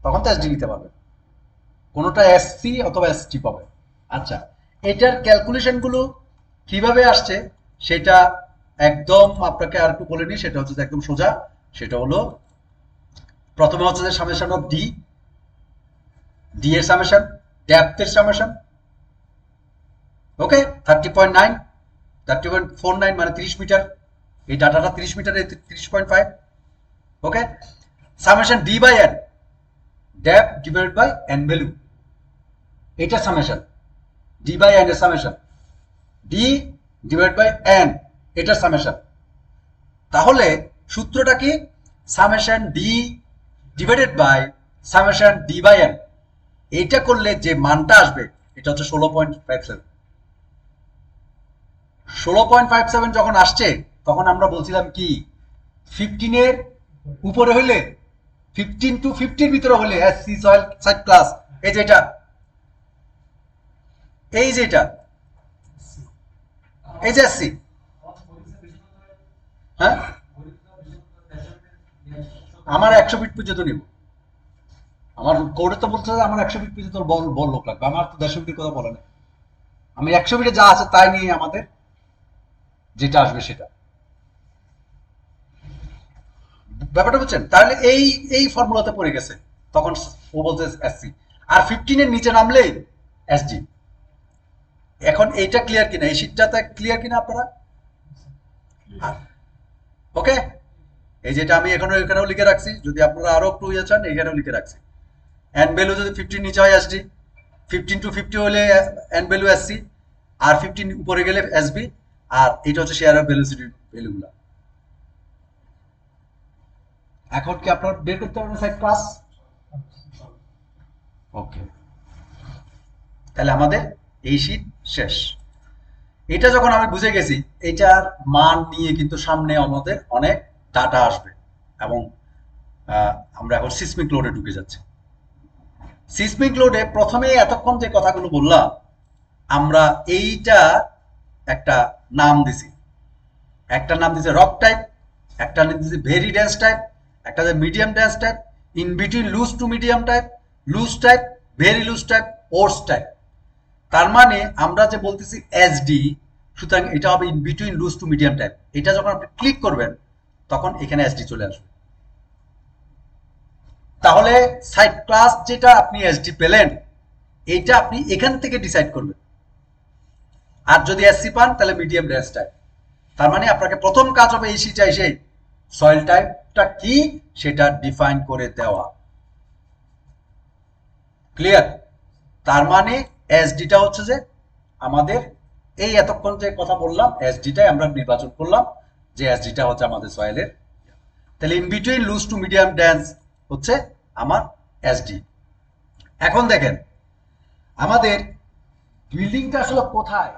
তখন তো এসডি নিতে পারবেন, কোনোটা এসসি অথবা এসটি পাবেন। আচ্ছা, এটার ক্যালকুলেশন গুলো কিভাবে আসছে সেটা একদম আপনাকে আর একটু বলে নিই। সেটা হচ্ছে যে একদম সোজা। সেটা হলো, প্রথমে হচ্ছে যে সামেশন অফ ডি, ডি এর সামেশন, ডেপথের সামেশন, ওকে 30.9, 30.49 মানে 30 মিটার, এই ডাটাটা 30 মিটারে 30.5। Okay, summation D by N, ডেপ ডিভাইডেড বাই এন ভ্যালু, এটা সামেশন ডি বাই এন এর summation, D divide by N এটার সামেশন। তাহলে সূত্রটা কি? Summation D divided by summation D by N. এইটা করলে যে মানটা আসবে এটা হচ্ছে 16.57। 16.57 যখন আসছে তখন আমরা বলছিলাম কি 15 এর উপরে হইলে 15 to 50 এর ভিতরে হলে এসসি সয়েল সাইট ক্লাস, এই যেটা এই যেটা এই যে এসসি, হ্যাঁ আমার 100 ফিট পর্যন্ত নিব। আমার কোডে তো বলছে আমার 100 ফিট পর্যন্ত বল লোক লাগবে, আমার তো 150 ফিটের কথা বলে না। আমি 100 ফিটে যা আছে তাই নিয়ে আমাদের যেটা আসবে সেটা, ব্যাপারটা বুঝছেন? তাহলে এই এই ফর্মুলাতে পড়ে গেছে, তখন ও বলছে এসসি, আর 15 এর নিচে নামলেই এসজি। এখন এইটা ক্লিয়ার কিনা, এই শীটটাতে ক্লিয়ার কিনা আপনারা? ওকে, এই যেটা আমি এখানেও লিখে রাখছি, যদি আপনারা আরো একটু ইয়ে চান এখানেও লিখে রাখছি। এন ভ্যালু যদি 15 নিচে হয় এসডি, 15 to 50 হলে এন ভ্যালু এসসি, আর 15 উপরে গেলে এসবি, আর এটা হচ্ছে শেয়ার অফ ভেলোসিটি ভ্যালুগুলো। এখন কি আপনারা বের করতে পারবেন সাইড ক্লাস? ওকে, তাহলে আমাদের এই শীট শেষ। এটা যখন আমি বুঝে গেছি, এটার মান নিয়ে কিন্তু সামনে আমাদের অনেক ডাটা আসবে, এবং আমরা এখন সিসমিক লোডে ঢুকে যাচ্ছি। সিসমিক লোডে প্রথমে এতক্ষণ যে কথাগুলো বললাম, আমরা এইটা একটা নাম দিছি, একটা নাম দিছে রক টাইপ, একটা নাম দিছে ভেরি ডেন্স টাইপ, একটা medium dense type, in between loose to medium type, loose type, very loose type, ওর্স টাইপ। তার মানে আমরা যে বলতেছি এসডি, সুতরাং এটা হবে in between loose to medium type. এটা যখন আপনি ক্লিক করবেন তখন এখানে এসডি চলে আসবে। তাহলে সাইড ক্লাস যেটা আপনি এসডি পেলেন, এইটা আপনি এখান থেকে ডিসাইড করবেন। আর যদি এসসি পান তাহলে মিডিয়াম ডেন্স টাইপ। তার মানে আপনাকে প্রথম কাজ হবে এই শীটে এসে সয়েল টাইপটা কি সেটা ডিফাইন করে দেওয়া। ক্লিয়ার? তার মানে এসডিটা হচ্ছে যে আমাদের এই এতক্ষণ যে কথা বললাম এসডিটাই আমরা নির্বাচন করলাম যে এসডিটা হচ্ছে আমাদের সয়েলের। তাহলে in between loose to medium dense হচ্ছে আমার এসডি। এখন দেখেন আমাদের বিল্ডিংটা আসলে কোথায়,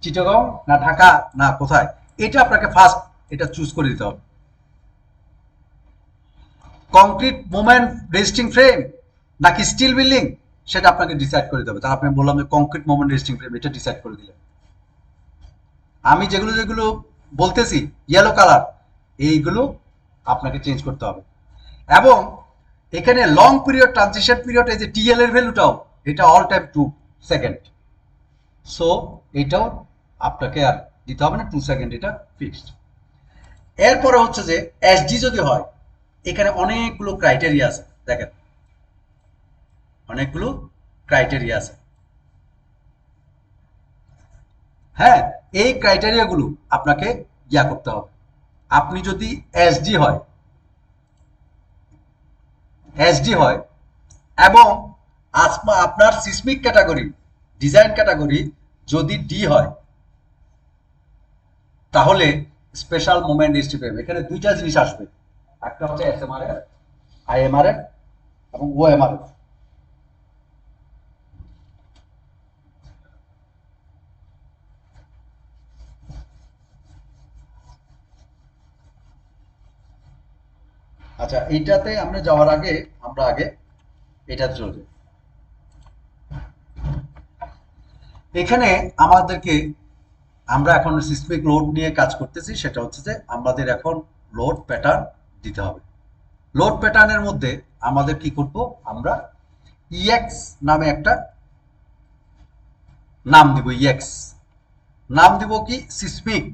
চিটাগং না ঢাকা না কোথায়, এটা আপনাকে ফার্স্ট এটা চুজ করে দিতে হবে। কংক্রিট মোমেন্ট রেজিস্টিং ফ্রেম নাকি স্টিল বিল্ডিং সেটা আপনাকে ডিসাইড করে দিতে হবে। তার আপনি বললাম যে কংক্রিট মোমেন্ট রেজিস্টিং ফ্রেম, এটা ডিসাইড করে দিলেন। আমি যেগুলো যেগুলো বলতেছি ইয়েলো কালার, এইগুলো আপনাকে চেঞ্জ করতে হবে। এবং এখানে লং পিরিয়ড ট্রানজিশন পিরিয়ড, এই যে টিএল এর ভ্যালুটাও এটা অল টাইম 2 সেকেন্ড। সো এটাও আপনাকে আর দিতে হবে না, 2 সেকেন্ড এটা ফিক্সড। এরপরে হচ্ছে যে এসডি যদি হয়, এখানে অনেকগুলো ক্রাইটেরিয়া আছে, দেখেন অনেকগুলো ক্রাইটেরিয়া আছে। হ্যাঁ, এই ক্রাইটেরিয়াগুলো আপনাকে ইয়া করতে হবে। আপনি যদি এসডি হয় এবং আপনার সিসমিক ক্যাটাগরি ডিজাইন ক্যাটাগরি যদি ডি হয়, তাহলে স্পেশাল মোমেন্ট রেজিস্ট্রি ফ্রেম, এখানে দুইটা জিনিস আসবে, একটা হচ্ছে এসএমআরএফ, আইএমআরএফ এবং ওএমআরএফ। আচ্ছা, এইটাতে আমরা যাওয়ার আগে আমরা আগে এটা চলে যাই। এখানে আমাদেরকে আমরা এখন সিসমিক লোড নিয়ে কাজ করতেছি, সেটা হচ্ছে যে আমাদের এখন লোড প্যাটার্ন দিতে হবে। লোড প্যাটার্নের মধ্যে আমাদের কি করব, আমরা ইএক্স নামে একটা নাম দিব, ইএক্স নাম দিব কি সিসমিক।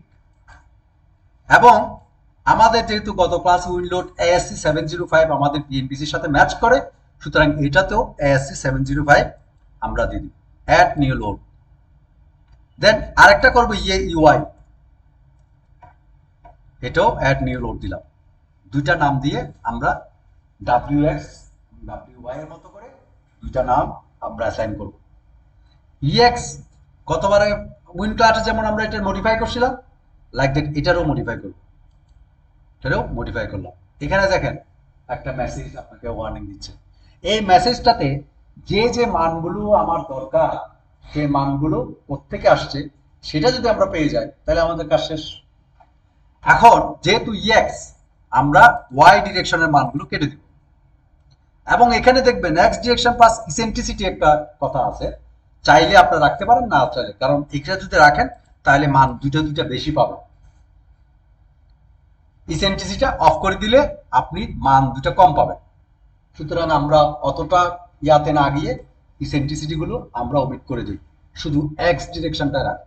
এবং আমাদের যেহেতু গত ক্লাস উইন্ডোড এএসসি 705 আমাদের পিএনপিসির সাথে ম্যাচ করে, সুতরাং এটাতেও এএসসি 705 আমরা দিয়ে দিব, অ্যাড নিউ লোড। দেন আরেকটা করবো ইউআই, এটাও অ্যাড নিউ লোড দিলাম, দুইটা নাম দিয়ে আমরা WX WY এর মতো করে দুইটা নাম আমরা অ্যাসাইন করব। EX গতবারে উইন ক্লাসে যেমন আমরা এটা মডিফাই করছিলাম, লাইক দ্যাট এটারও মডিফাই করব, এটারও মডিফাই করলাম। এখানে দেখেন একটা মেসেজ আপনাকে ওয়ার্নিং দিচ্ছে। এই মেসেজটাতে যে যে মানগুলো আমার দরকার সেই মানগুলো কোত্থেকে আসছে সেটা যদি আমরা পেয়ে যাই তাহলে আমাদের কাজ শেষ। এখন যেহেতু EX আমরা Y ডিরেকশনের মানগুলো কেটে দিব, এবং এখানে দেখবেন X ডিরেকশন প্লাস ইসেন্ট্রিসিটি একটা কথা আছে, চাইলে আপনারা রাখতে পারেন, না চাইলে, কারণ এখানে যদি রাখেন তাহলে মান দুইটা বেশি পাবেন। ইসেন্ট্রিসিটিটা অফ করে দিলে আপনি মান দুটো কম পাবেন। সুতরাং আমরা অতটা ইয়াতে না গিয়ে ইসেন্ট্রিসিটি গুলো আমরা ওমিট করে দিই, শুধু এক্স ডিরেকশনটা রাখি।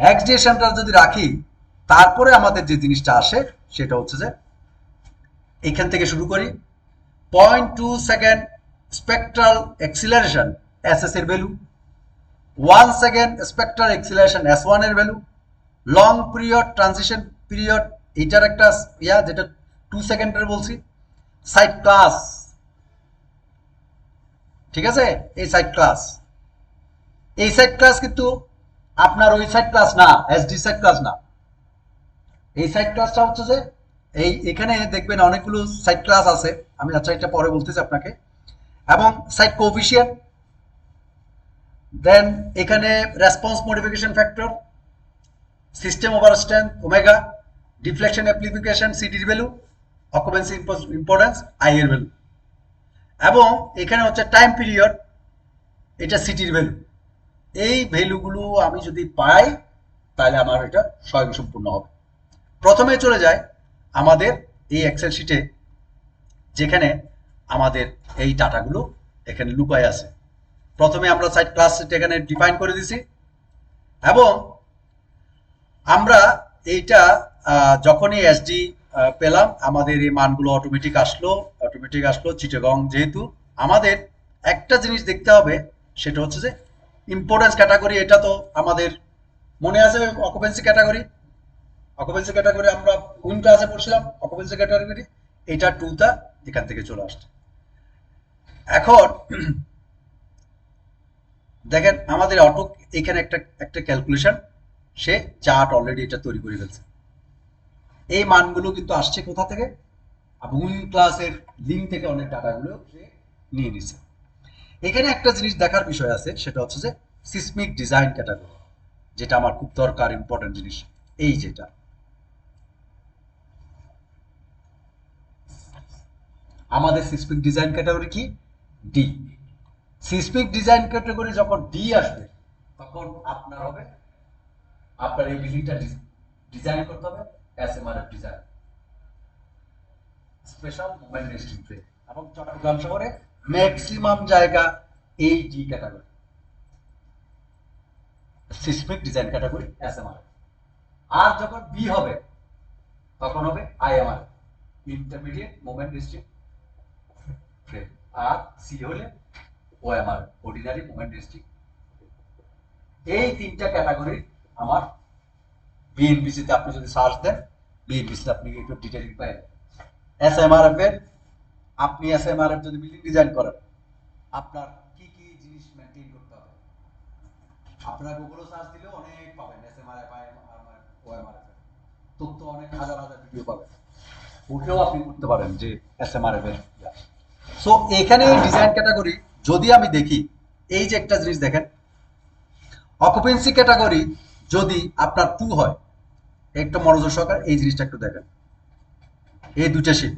এক্স ডিরেকশনটা যদি রাখি তারপরে আমাদের যে জিনিসটা আসে সেটা হচ্ছে যে এখান থেকে শুরু করি 0.2 সেকেন্ড স্পেকট্রাল এক্সিলারেশন SS এর value, 1 second spectral acceleration S1 এর value, long period transition period এটার একটা ইয়া যেটা 2 সেকেন্ডের বলছি, সাইড ক্লাস, ঠিক আছে, এই সাইড ক্লাস, এই সাইড ক্লাস কিন্তু আপনার ওই সাইড ক্লাস না, SD সাইড ক্লাস না। এই সাইড ক্লাসটা হচ্ছে যে এই এখানে দেখবেন অনেকগুলো সাইড ক্লাস আছে, আমি আচ্ছা এটা পরে বলতেছি আপনাকে, এবং সাইড কোএফিশিয়েন্ট, দেন এখানে response modification factor, system over strength omega, deflection amplification সিটির ভ্যালু, অকুপেন্সি ইম্পর্টেন্স আই এর ভ্যালু, এবং এখানে হচ্ছে টাইম পিরিয়ড, এটা সিটির ভ্যালু। এই ভ্যালুগুলো আমি যদি পাই তাহলে আমার এটা স্বয়ংসম্পূর্ণ হবে। প্রথমে চলে যায় আমাদের এই এক্সেল শিটে যেখানে আমাদের এই ডাটাগুলো এখানে লুকায় আছে। প্রথমে আমরা সাইড ক্লাস এখানে ডিফাইন করে দিছি, এবং আমরা এইটা যখনই এসডি পেলাম আমাদের এই মানগুলো অটোমেটিক আসলো চিটাগং। যেহেতু আমাদের একটা জিনিস দেখতে হবে সেটা হচ্ছে যে ইম্পর্টেন্স ক্যাটাগরি, এটা তো আমাদের মনে আছে অকুপেন্সি ক্যাটাগরি আমরা উইন ক্লাসে পড়ছিলাম অকুপেন্সি ক্যাটাগরি, এটা 2টা এখান থেকে চলে আসছে। এখন দেখেন আমাদের অটো এখানে একটা ক্যালকুলেশন, সে চার্ট অলরেডি এটা তৈরি করে ফেলছে। এই মানগুলো কিন্তু আসছে কোথা থেকে, উইন ক্লাসের লিঙ্ক থেকে অনেক ডাটাগুলো সে নিয়ে নিছে। এখানে একটা জিনিস দেখার বিষয় আছে, সেটা হচ্ছে যে সিসমিক ডিজাইন ক্যাটাগরি, যেটা আমার খুব দরকার, ইম্পর্টেন্ট জিনিস। এই যেটা আমাদের সিসমিক ডিজাইন ক্যাটাগরি কি, ডি। সিসমিক ডিজাইন ক্যাটাগরি যখন ডি আসবে তখন আপনার হবে, আপনার এই বিল্ডিংটা ডিজাইন করতে হবে SMRF design, special moment resisting frame, এবং চট্টগ্রাম শহরে ম্যাক্সিমাম জায়গা এই D category, seismic design category SMRF। আর যখন বি হবে তখন হবে IMR, intermediate moment resisting frame, আর সি হলে OMR, অর্ডিনারি মোমেন্ট রেস্ট্রিং। এই তিনটা ক্যাটাগরি আমার বিএনপিসি তে আপনি যদি সার্চ দেন, বিএনপিসি তে আপনি একটু ডিটেইলিং পাবেন। SMRF এর আপনি SMRF যদি বিল্ডিং ডিজাইন করেন আপনার কি কি জিনিস মেইনটেইন করতে হবে, আপনারা গুগলে সার্চ দিলেও অনেক পাবেন SMRF OMRF তথ্য, অনেক হাজার হাজার ভিডিও পাবেন, ওটাও আপনি করতে পারেন যে SMRF এর। সো এখানে ডিজাইন ক্যাটাগরি যদি আমি দেখি, এই যে একটা জিনিস দেখেন, অকুপেন্সি ক্যাটাগরি যদি আপনার 2 হয়, একটু মনোযোগ সহকারে এই জিনিসটা একটু দেখেন, এই দুইটা শিট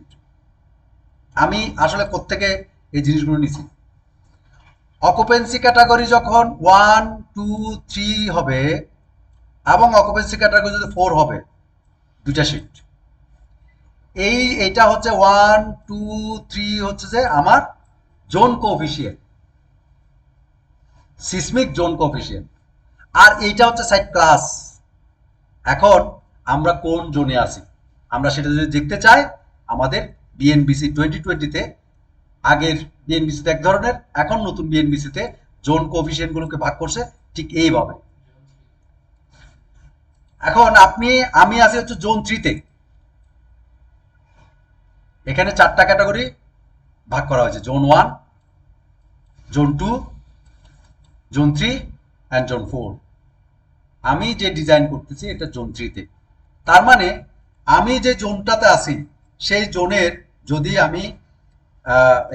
আমি আসলে কোত্থেকে এই জিনিসগুলো নিছি। অকুপেন্সি ক্যাটাগরি যখন 1 2 3 হবে এবং অকুপেন্সি ক্যাটাগরি যদি 4 হবে, দুইটা শিট, এইটা হচ্ছে 1 2 3 হচ্ছে যে আমার zone coefficient, seismic zone coefficient, আর এইটা হচ্ছে সাইড ক্লাস। এখন আমরা কোন জোনে আছি আমরা সেটা যদি দেখতে চাই, আমাদের বিএনবিসি 2020-তে, আগের বিএনবিসিতে এক ধরনের, এখন নতুন বিএনবিসিতে জোন কোএফিশিয়েন্ট গুলোকে ভাগ করছে ঠিক এইভাবে। এখন আমি আছি হচ্ছে জোন 3 তে। এখানে 4টা ক্যাটাগরি ভাগ করা হয়েছে, zone 1, zone 2, zone 3 and zone 4। আমি যে ডিজাইন করতেছি এটা জোন 3 তে। তার মানে আমি যে জোনটাতে আছি সেই জোনের যদি আমি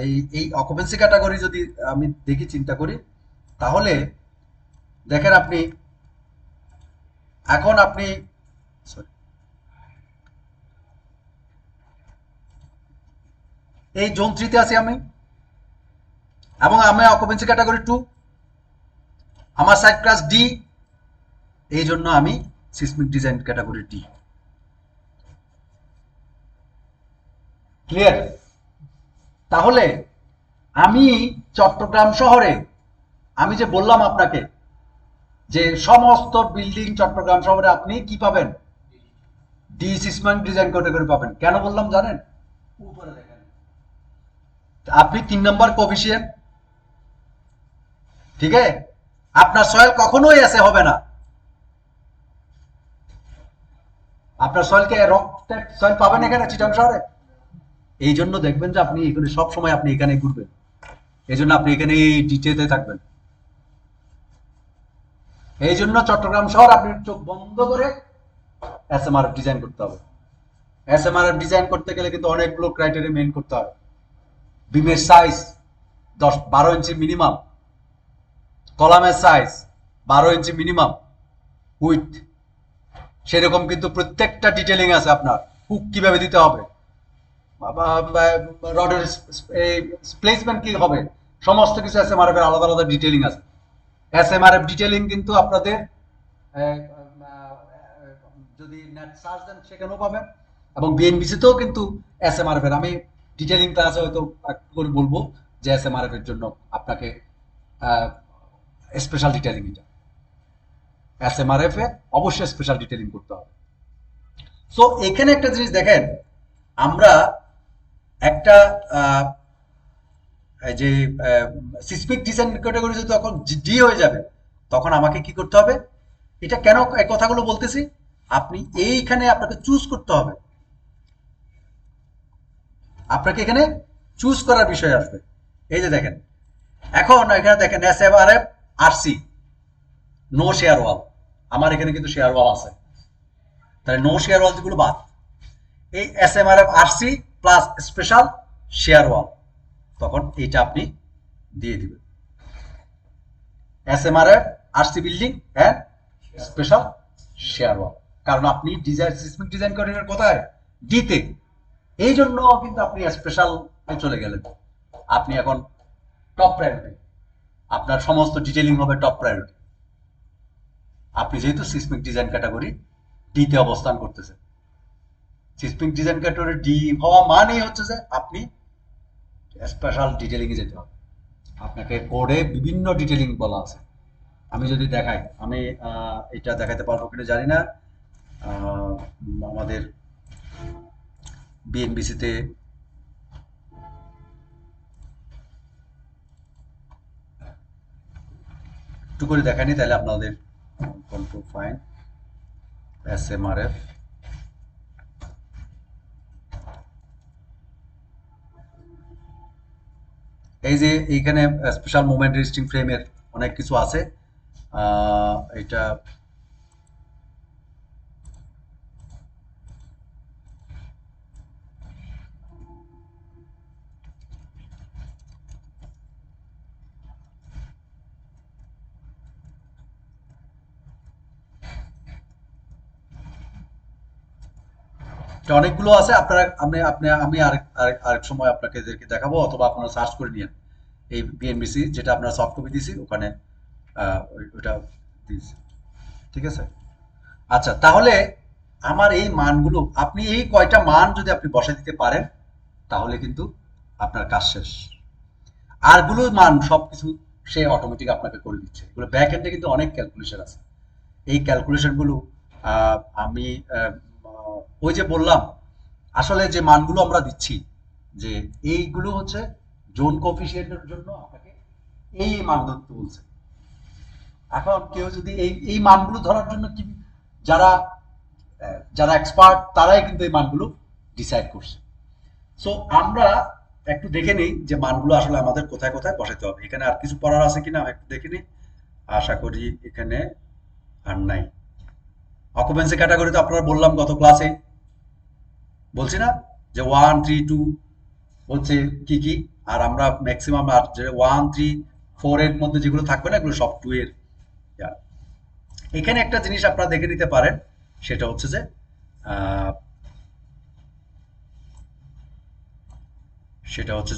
এই এই অকুপেন্সি ক্যাটাগরি যদি আমি দেখি, চিন্তা করি, তাহলে দেখেন আপনি এখন আপনি sorry, এই জোন 3 তে আছি আমি, এবং আমি অকুপেন্সি ক্যাটাগরি 2, আমার সাইট ক্লাস ডি, এই জন্য আমি seismic design category D. Clear? তাহলে আমি চট্টগ্রাম শহরে, আমি যে বললাম আপনাকে যে সমস্ত বিল্ডিং চট্টগ্রাম শহরে আপনি কি পাবেন, ডি সিসমিক ডিজাইন ক্যাটাগরি পাবেন। কেন বললাম জানেন? উপরে দেখেন আপনি 3 নম্বর কোফিশিয়েন্ট, ঠিক আছে? আপনার সয়েল কখনোই এসে হবে না। আপনার সয়েলকে রক সয়েল পাবেন এখানে চিটাং শহরে। এই জন্য দেখবেন যে আপনি এখানে সব সময় আপনি এখানে ঘুরবেন, এই জন্য আপনি এখানে এই ডিটেতে থাকবেন। এই জন্য চট্টগ্রাম শহর আপনি চোখ বন্ধ করে এসএমআরএফ ডিজাইন করতে হবে। এসএমআরএফ ডিজাইন করতে গেলে কিন্তু অনেকগুলো ক্রাইটেরিয়া মেইন করতে হবে। বিমের সাইজ 12 ইঞ্চি মিনিমাম, কলামের সাইজ 12 ইঞ্চি মিনিমাম, উইথ সেরকম কিন্তু প্রত্যেকটা ডিটেলিং আছে। আপনার হুক কিভাবে দিতে হবে, রডের প্লেসমেন্ট কি হবে, সমস্ত কিছু এসএমআরএফ এর আলাদা আলাদা ডিটেলিং আছে। এসএমআরএফ ডিটেলিং কিন্তু আপনাদের যদি নেট সার্চ দেন সেখানেও পাবেন, এবং বিএনবিসিতেও কিন্তু এসএমআরএফ এর আমি ডিটেলিং ক্লাসে হয়তো করে বলবো যে এসএমআরএফ এর জন্য আপনাকে স্পেশাল ডিটেলিং, এটা এসএমআরএফ এ অবশ্যই স্পেশাল ডিটেলিং করতে হবে। সো এখানে একটা জিনিস দেখেন, আমরা একটা যে সিসমিক ডিজাইন ক্যাটাগরি যদি তখন ডি হয়ে যাবে, তখন আমাকে কি করতে হবে, এটা কেন এই কথাগুলো বলতেছি, আপনি এইখানে আপনাকে চুজ করতে হবে। আপনাকে এখানে চুজ করার বিষয় আসবে। এই যে দেখেন, এখন এখানে দেখেন এসএমআরএফ আরসি, নো শেয়ার ওয়াল। আমার এখানে কিন্তু শেয়ার ওয়াল আছে, তাহলে নো শেয়ার ওয়াল যেগুলো বাদ, এই SMRF RC plus special shear wall, তখন এইটা আপনি দিয়ে দিবেন। SMRF RC building and special shear wall, কারণ আপনি ডিজাইন সিসমিক ডিজাইন করেন কোথায়, ডিতে। এই জন্য কিন্তু আপনি স্পেশাল চলে গেলেন, আপনি এখন টপ প্রায়োরিটি, আপনার সমস্ত ডিটেলিং হবে টপ প্রায়োরিটি। আপনি যেহেতু সিসমিক ডিজাইন ক্যাটাগরি ডিতে অবস্থান করতেছেন, সিসমিক ডিজাইন ক্যাটাগরি ডি হওয়া মানেই হচ্ছে যে আপনি স্পেশাল ডিটেলিং এ যেতে হবে। আপনাকে কোডে বিভিন্ন ডিটেলিং বলা আছে। আমি যদি দেখাই, আমি এটা দেখাতে পারবো কিনা জানি না। আমাদের বিএনবিসিতে একটু করে দেখানি, তাহলে আপনাদের কন্ট্রোল ফাইন এসএমআরএফ, এই যে এইখানে স্পেশাল মুভমেন্ট রেজিস্টিং ফ্রেমের অনেক কিছু আছে। এটা অনেকগুলো আছে। আপনারা আমি আরেক সময় আপনাকে এদেরকে দেখাবো, অথবা আপনারা সার্চ করে নিন এই বিএনবিসি, যেটা আপনারা সফট কপি দিয়েছি ওখানে ওটা দিয়েছি, ঠিক আছে? আচ্ছা, তাহলে আমার এই মানগুলো, আপনি এই কয়টা মান যদি আপনি বসে দিতে পারেন, তাহলে কিন্তু আপনার কাজ শেষ। আরগুলো মান সবকিছু সে অটোমেটিক আপনাকে করে দিচ্ছে। এগুলো ব্যাক এন্ডে কিন্তু অনেক ক্যালকুলেশন আছে। এই ক্যালকুলেশনগুলো আমি ওই যে বললাম, আসলে যে মানগুলো আমরা দিচ্ছি, যে এইগুলো হচ্ছে জোন কোফিশিয়েন্টের জন্য আপনাকে এই মান ধরতে বলছে। এখন কেউ যদি এই মানগুলো ধরার জন্য কি, যারা যারা এক্সপার্ট তারাই কিন্তু এই মানগুলো ডিসাইড করছে। সো আমরা একটু দেখে নিই যে মানগুলো আসলে আমাদের কোথায় কোথায় বসাতে হবে। এখানে আর কিছু পড়ার আছে কিনা আমি একটু দেখে নিই। আশা করি এখানে আর নাই। অকুপেন্সি ক্যাটাগরি তো আপনারা বললাম গত ক্লাসে, বলছি না যে 1 3 2 হচ্ছে কি কি, আর আমরা ম্যাক্সিমাম আর যে 1 3 4 এর মধ্যে যেগুলো থাকবে না এগুলো সব 2 এর। এখানে একটা জিনিস আপনারা দেখে নিতে পারেন, সেটা হচ্ছে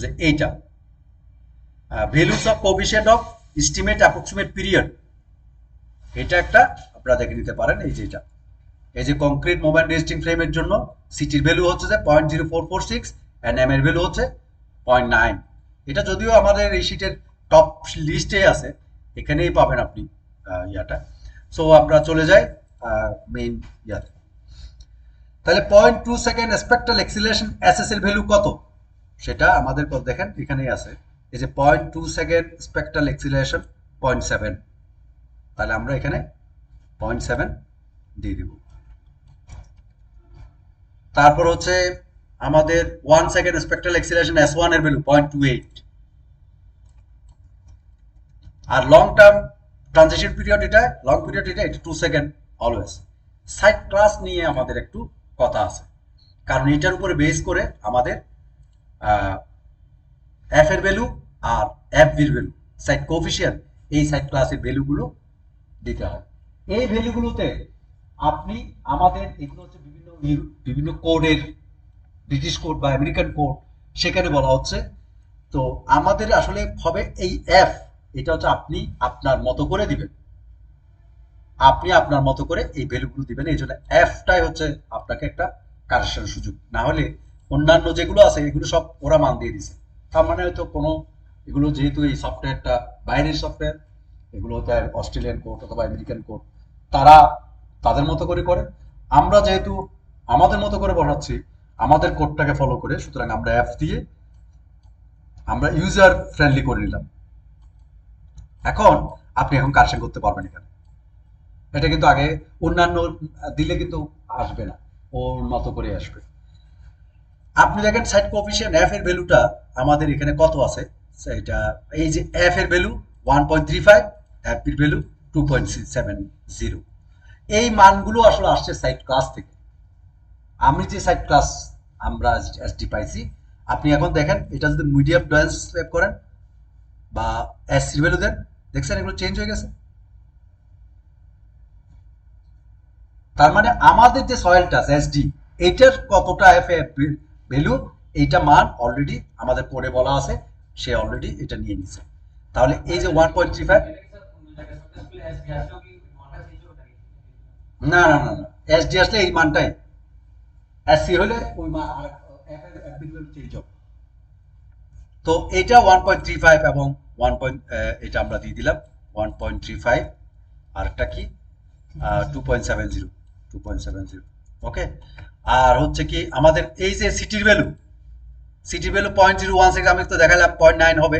যে এইটা values of coefficient of estimate approximate period, এটা একটা আপনারা দেখে নিতে পারেন। এই যে এটা, এই যে কংক্রিট মোমেন্ট রেজিস্টিং ফ্রেমের জন্য সিটির ভ্যালু হচ্ছে যে 0.0446 এন্ড এম এর ভ্যালু হচ্ছে 0.9। এটা যদিও আমাদের এই শীটের টপ লিস্টে আছে, এখানেই পাবেন আপনি ইয়াটা। সো আমরা চলে যাই মেইন ইয়াতে। তাহলে 0.2 সেকেন্ড স্পেকট্রাল এক্সিলারেশন এসএস এর ভ্যালু কত, সেটা আমাদের দেখেন এখানেই আছে। এই যে 0.2 সেকেন্ড স্পেকট্রাল এক্সিলারেশন 0.7, তাহলে আমরা এখানে 0.7 দিয়ে দিব। তারপর হচ্ছে আমাদের 1 সেকেন্ড স্পেকট্রাল এক্সিলারেশন S1 এর ভ্যালু 0.28, আর লং টার্ম ট্রানজিশন পিরিয়ড এটা, লং পিরিয়ড এটা 2 সেকেন্ড অলওয়েজ। সাইড ক্লাস নিয়ে আমাদের একটু কথা আছে, কারণ এটার উপরে বেস করে আমাদের এফ এর ভ্যালু আর এফ বির ভ্যালু, সাইড কোএফিসিয়েন্ট, এই সাইড ক্লাসের ভ্যালুগুলো দিতে হয়। এই ভ্যালুগুলোতে আপনি আমাদের এগুলো হচ্ছে বিভিন্ন বিভিন্ন কোডের, ব্রিটিশ কোড বা আমেরিকান কোড, সেখানে বলা হচ্ছে। তো আমাদের আসলে হবে এই এফ, এটা হচ্ছে আপনি আপনার মতো করে দিবেন, আপনি আপনার মতো করে এই ভ্যালুগুলো দিবেন। এই জন্য এফটাই হচ্ছে আপনাকে একটা কারেকশনের সুযোগ, না হলে অন্যান্য যেগুলো আছে এগুলো সব ওরা মান দিয়ে দিছে। তার মানে হয়তো কোনো, এগুলো যেহেতু এই সফটওয়্যারটা বাইরের সফটওয়্যার, এগুলো হচ্ছে অস্ট্রেলিয়ান কোড অথবা আমেরিকান কোড, তারা তাদের মতো করে করে, আমরা যেহেতু আমাদের মতো করে বসাচ্ছি আমাদের কোডটাকে ফলো করে, সুতরাং আমরা অ্যাপ দিয়ে আমরা ইউজার ফ্রেন্ডলি করে নিলাম। এখন আপনি এখন কারেকশন করতে পারবেন এখানে। এটা কিন্তু আগে অন্যান্য দিলে কিন্তু আসবে না, ওর মতো করে আসবে। আপনি দেখেন সাইড কোএফিসিয়েন্ট এফ এর ভ্যালুটা আমাদের এখানে কত আছে, এটা এই যে এফ এর ভ্যালু 1.35, এফ এর ভ্যালু 2.70। এই মানগুলো আসলে আসছে সাইড ক্লাস থেকে। আমি যে সাইড ক্লাস আমরা এসডি পাইছি, আপনি এখন দেখেন এটা যদি মিডিয়াম ডয়েন্স সোয়াপ করেন বা এস এর ভ্যালু দেন, দেখছেন এগুলো চেঞ্জ হয়ে গেছে। তার মানে আমাদের যে সয়েলটা এসডি, এটার কতটা এফ ভ্যালু, এইটা মান অলরেডি আমাদের কোডে বলা আছে, সে অলরেডি এটা নিয়ে নিছে। তাহলে এই যে 1.35, না না না না, এসডি আসলে এই মানটাই, এসসি হলে ওই মান আর এফ এর ভ্যালু চেঞ্জ হবে। তো এটা 1.35 এবং 1. এটা আমরা দিয়ে দিলাম 1.35, আরেকটা কি 2.70, 2.70। ওকে। আর হচ্ছে কি আমাদের এই যে সিটির ভ্যালু, সিটির ভ্যালু 0.016, আমি তো দেখালাম 0.9 হবে,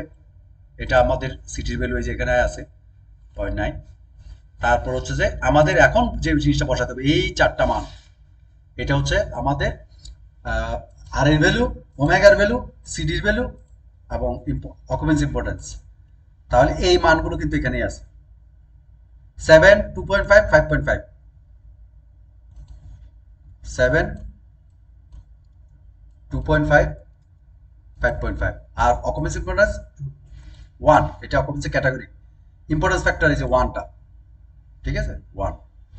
এটা আমাদের সিটির ভ্যালু এই যে এখানে আছে 0.9। তারপর হচ্ছে যে আমাদের এখন যে জিনিসটা বসাতে হবে এই চারটা মান, এটা হচ্ছে আমাদের আর এর ভ্যালু, ওমেগার ভ্যালু, সিডির ভ্যালু এবং অকুপেন্সি ইম্পর্টেন্স। তাহলে এই মানগুলো কিন্তু এখানেই আছে, 7, 2.5, 5.5, 7, 2.5, 5.5। আর অকুপেন্সি ইম্পর্টেন্স 1, এটা অকুপেন্সি ক্যাটাগরি। ইম্পর্টেন্স ফ্যাক্টর এই যে 1টা, ঠিক আছে, 1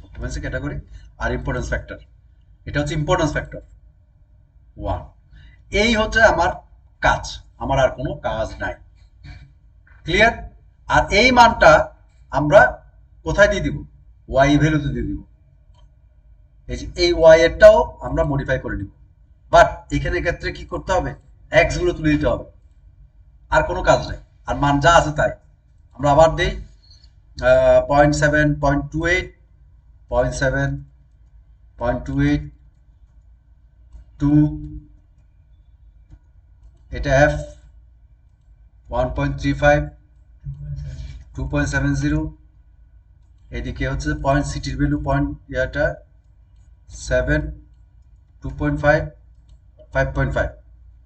অকুপেন্সি ক্যাটাগরি। আর ইম্পর্টেন্স ফ্যাক্টর, এটা হচ্ছে ইম্পর্টেন্স ফ্যাক্টর 1। এই হচ্ছে আমার কাজ, আমার আর কোনো কাজ নাই। ক্লিয়ার? আর এই মানটা আমরা কোথায় দিয়ে দিব, ওয়াই ভ্যালুতে দিয়ে দিব। এই যে এই ওয়াই এরটাও আমরা মডিফাই করে নিব, বাট এখানে ক্ষেত্রে কি করতে হবে, এক্স গুলো তুলে দিতে হবে, আর কোনো কাজ নাই। আর মান যা আছে তাই আমরা আবার দেই 0.7, 0.28, 0.7, 0.28, 2, এটা এফ 1.35, 2.70, এদিকে হচ্ছে পয়েন্ট সিটির ভ্যালু, পয়েন্ট ইয়াটা 7, 2.5, 5.5,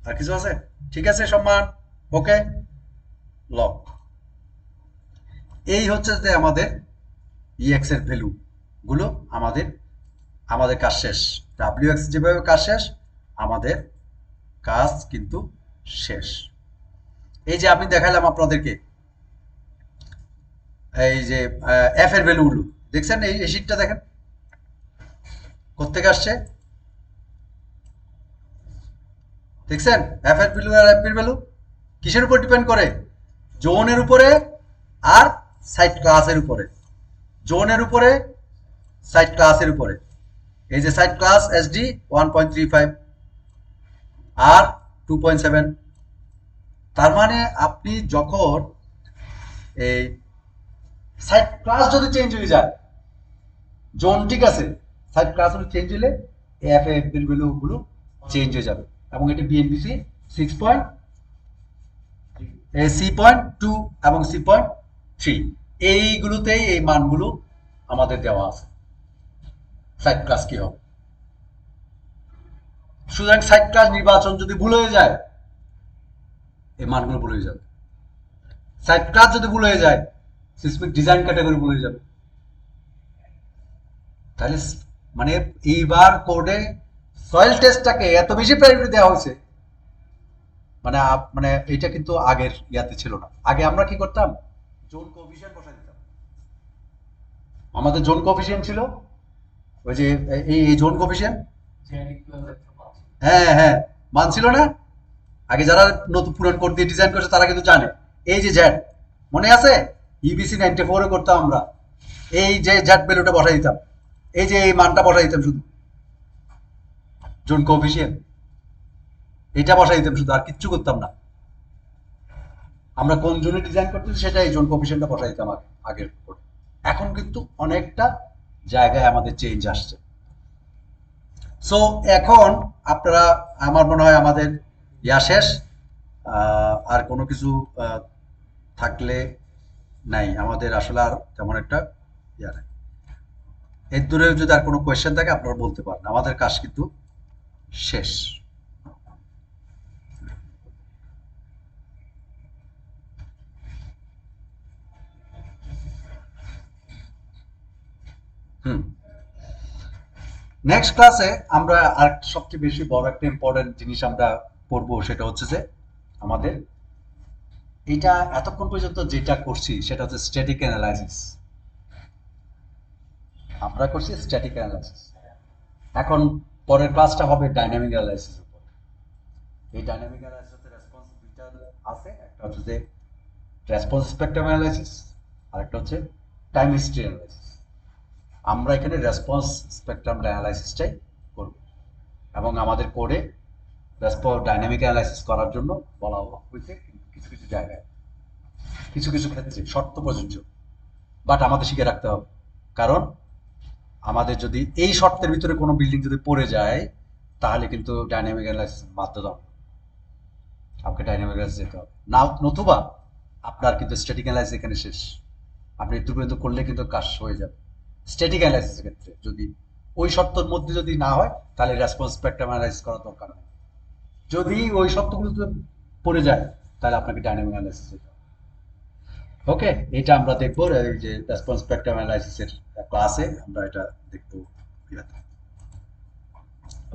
আর কিছু আছে? ঠিক আছে সম্মান, ওকে, লক। এই হচ্ছে যে আমাদের EX এর ভ্যালু গুলো, আমাদের আমাদের কাজ শেষ। WX যেভাবে কাজ শেষ, আমাদের কাজ কিন্তু শেষ। এই যে আমি দেখালাম আপনাদেরকে, এই যে এফ এর ভ্যালুগুলো দেখছেন, এই শীটটা দেখেন কোত্থেকে আসছে, দেখছেন? এফ এর ভ্যালু আর এফ এর ভ্যালু কিসের উপর ডিপেন্ড করে? জোনের উপরে আর সাইট ক্লাসের উপরে। জোনের উপরে, সাইট ক্লাসের উপরে। এই যে সাইট ক্লাস এসডি 1.35 আর 2.7, তার মানে আপনি যখন এই সাইট ক্লাস যদি চেঞ্জ হয়ে যায়, জোন ঠিক আছে, সাইট ক্লাস যদি চেঞ্জ হলে এফ এর ভ্যালু গুলো চেঞ্জ হয়ে যাবে। এবং এটি বিএনপিসি 6.2 এবং 3.3, এইগুলোতেই এই মানগুলো আমাদের দেওয়া আছে। সাইট ক্লাস কি হবে? সুতরাং সাইট ক্লাস নির্বাচন যদি ভুল হয়ে যায়, এই মানগুলো ভুল হয়ে যাবে। সাইট ক্লাস যদি ভুল হয়ে যায়, সিসমিক ডিজাইন ক্যাটাগরি ভুল হয়ে যাবে। তাহলে মানে এইবার কোডে সয়েল টেস্টটাকে এত বেশি প্রায়োরিটি দেওয়া হয়েছে, মানে মানে এটা কিন্তু আগের ইয়াতে ছিল না। আগে আমরা কি করতাম? জোন কোএফিসিয়েন্ট বসাই দিতাম। আমাদের জোন কোএফিসিয়েন্ট ছিল ওই যে এই জোন কোএফিসিয়েন্ট, হ্যাঁ হ্যাঁ, মান ছিল না? আগে যারা নতুন পুরান কোড দিয়ে ডিজাইন করছে তারা কিন্তু জানে। এই যে জ্যাড মনে আছে, ইবিসি 94 এ করতাম আমরা, এই যে জ্যাড ভ্যালুটা বসাই দিতাম, এই যে এই মানটা বসাই দিতাম শুধু, জোন কোএফিসিয়েন্ট এটা বসাই দিতাম শুধু, আর কিচ্ছু করতাম না। আমরা কোন জোনে ডিজাইন করতেছি সেটা এই জোন কোএফিসিয়েন্টটা বসাই দিতাম আগের কোডে। এখন কিন্তু অনেকটা জায়গায় আমাদের চেঞ্জ আসছে। সো এখন আপনারা, আমার মনে হয় আমাদের ইয়া শেষ, আর কোনো কিছু থাকলে নাই আমাদের আসলে, আর তেমন একটা ইয়া নাই। এর দূরে যদি আর কোনো কোয়েশ্চেন থাকে আপনারা বলতে পারেন, আমাদের কাজ কিন্তু শেষ। হুম, নেক্সট ক্লাসে আমরা আর সবচেয়ে বেশি বড় একটা ইম্পর্টেন্ট জিনিস আমরা পড়বো, সেটা হচ্ছে যে আমাদের এটা এতক্ষণ পর্যন্ত যেটা করছি সেটা হচ্ছে স্ট্যাটিক অ্যানালাইসিস। আমরা করছি স্ট্যাটিক অ্যানালাইসিস, এখন পরের ক্লাসটা হবে ডাইনামিক অ্যানালাইসিস উপর। এই ডাইনামিক অ্যানালাইসিসে রেসপন্স দুইটা আছে, একটা হচ্ছে যে রেসপন্স স্পেকট্রাম অ্যানালাইসিস, আর একটা হচ্ছে টাইম হিস্ট্রি অ্যানালাইসিস। আমরা এখানে রেসপন্স স্পেকট্রাম অ্যানালাইসিসটাই করব, এবং আমাদের কোডে ডাইনামিক অ্যানালাইসিস করার জন্য বলা হয়েছে কিছু কিছু জায়গায়, কিছু কিছু ক্ষেত্রে শর্ত প্রযোজ্য, বাট আমাদের শিখে রাখতে হবে। কারণ আমাদের যদি এই শর্তের ভিতরে কোনো বিল্ডিং যদি পড়ে যায়, তাহলে কিন্তু ডাইনামিক অ্যানালাইসিস বাধ্যতামূলক, আপনাকে ডাইনামিক অ্যানালাইসিস যেতে হবে না, নতুবা আপনার কিন্তু স্ট্যাটিক অ্যানালাইসিস এখানে শেষ। আপনি একটু পর্যন্ত করলে কিন্তু কাজ হয়ে যাবে। স্ট্যাটিক অ্যানালাইসিসের ক্ষেত্রে যদি ওই শর্তের মধ্যে যদি না হয়, তাহলে রেসপন্স স্পেকট্রাম অ্যানালাইসিস করার দরকার নেই। যদি ওই শর্তগুলো পড়ে যায়, তাহলে আপনাকে ডাইনামিক অ্যানালাইসিস যেতে হবে। ওকে, এটা আমরা দেখবো এই যে রেসপন্স স্পেকট্রাম অ্যানালাইসিসের ক্লাসে আমরা এটা দেখবো।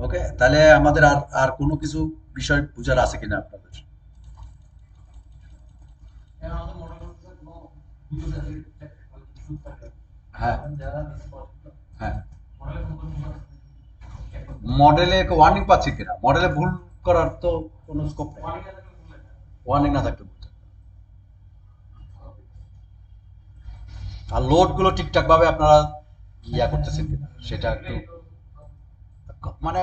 ওকে, তাহলে আমাদের আর আর কোনো কিছু বিষয় বুঝার আছে কিনা আপনাদের? হ্যাঁ হ্যাঁ, মডেলে ওয়ার্নিং পাচ্ছি কিনা, মডেলে ভুল করার তো কোনো স্কোপ নেই, ওয়ার্নিং না থাকলে ভুল থাকবে। আর লোড গুলো ঠিকঠাক ভাবে আপনারা ইয়া করতেছেন কিনা সেটা একটু, মানে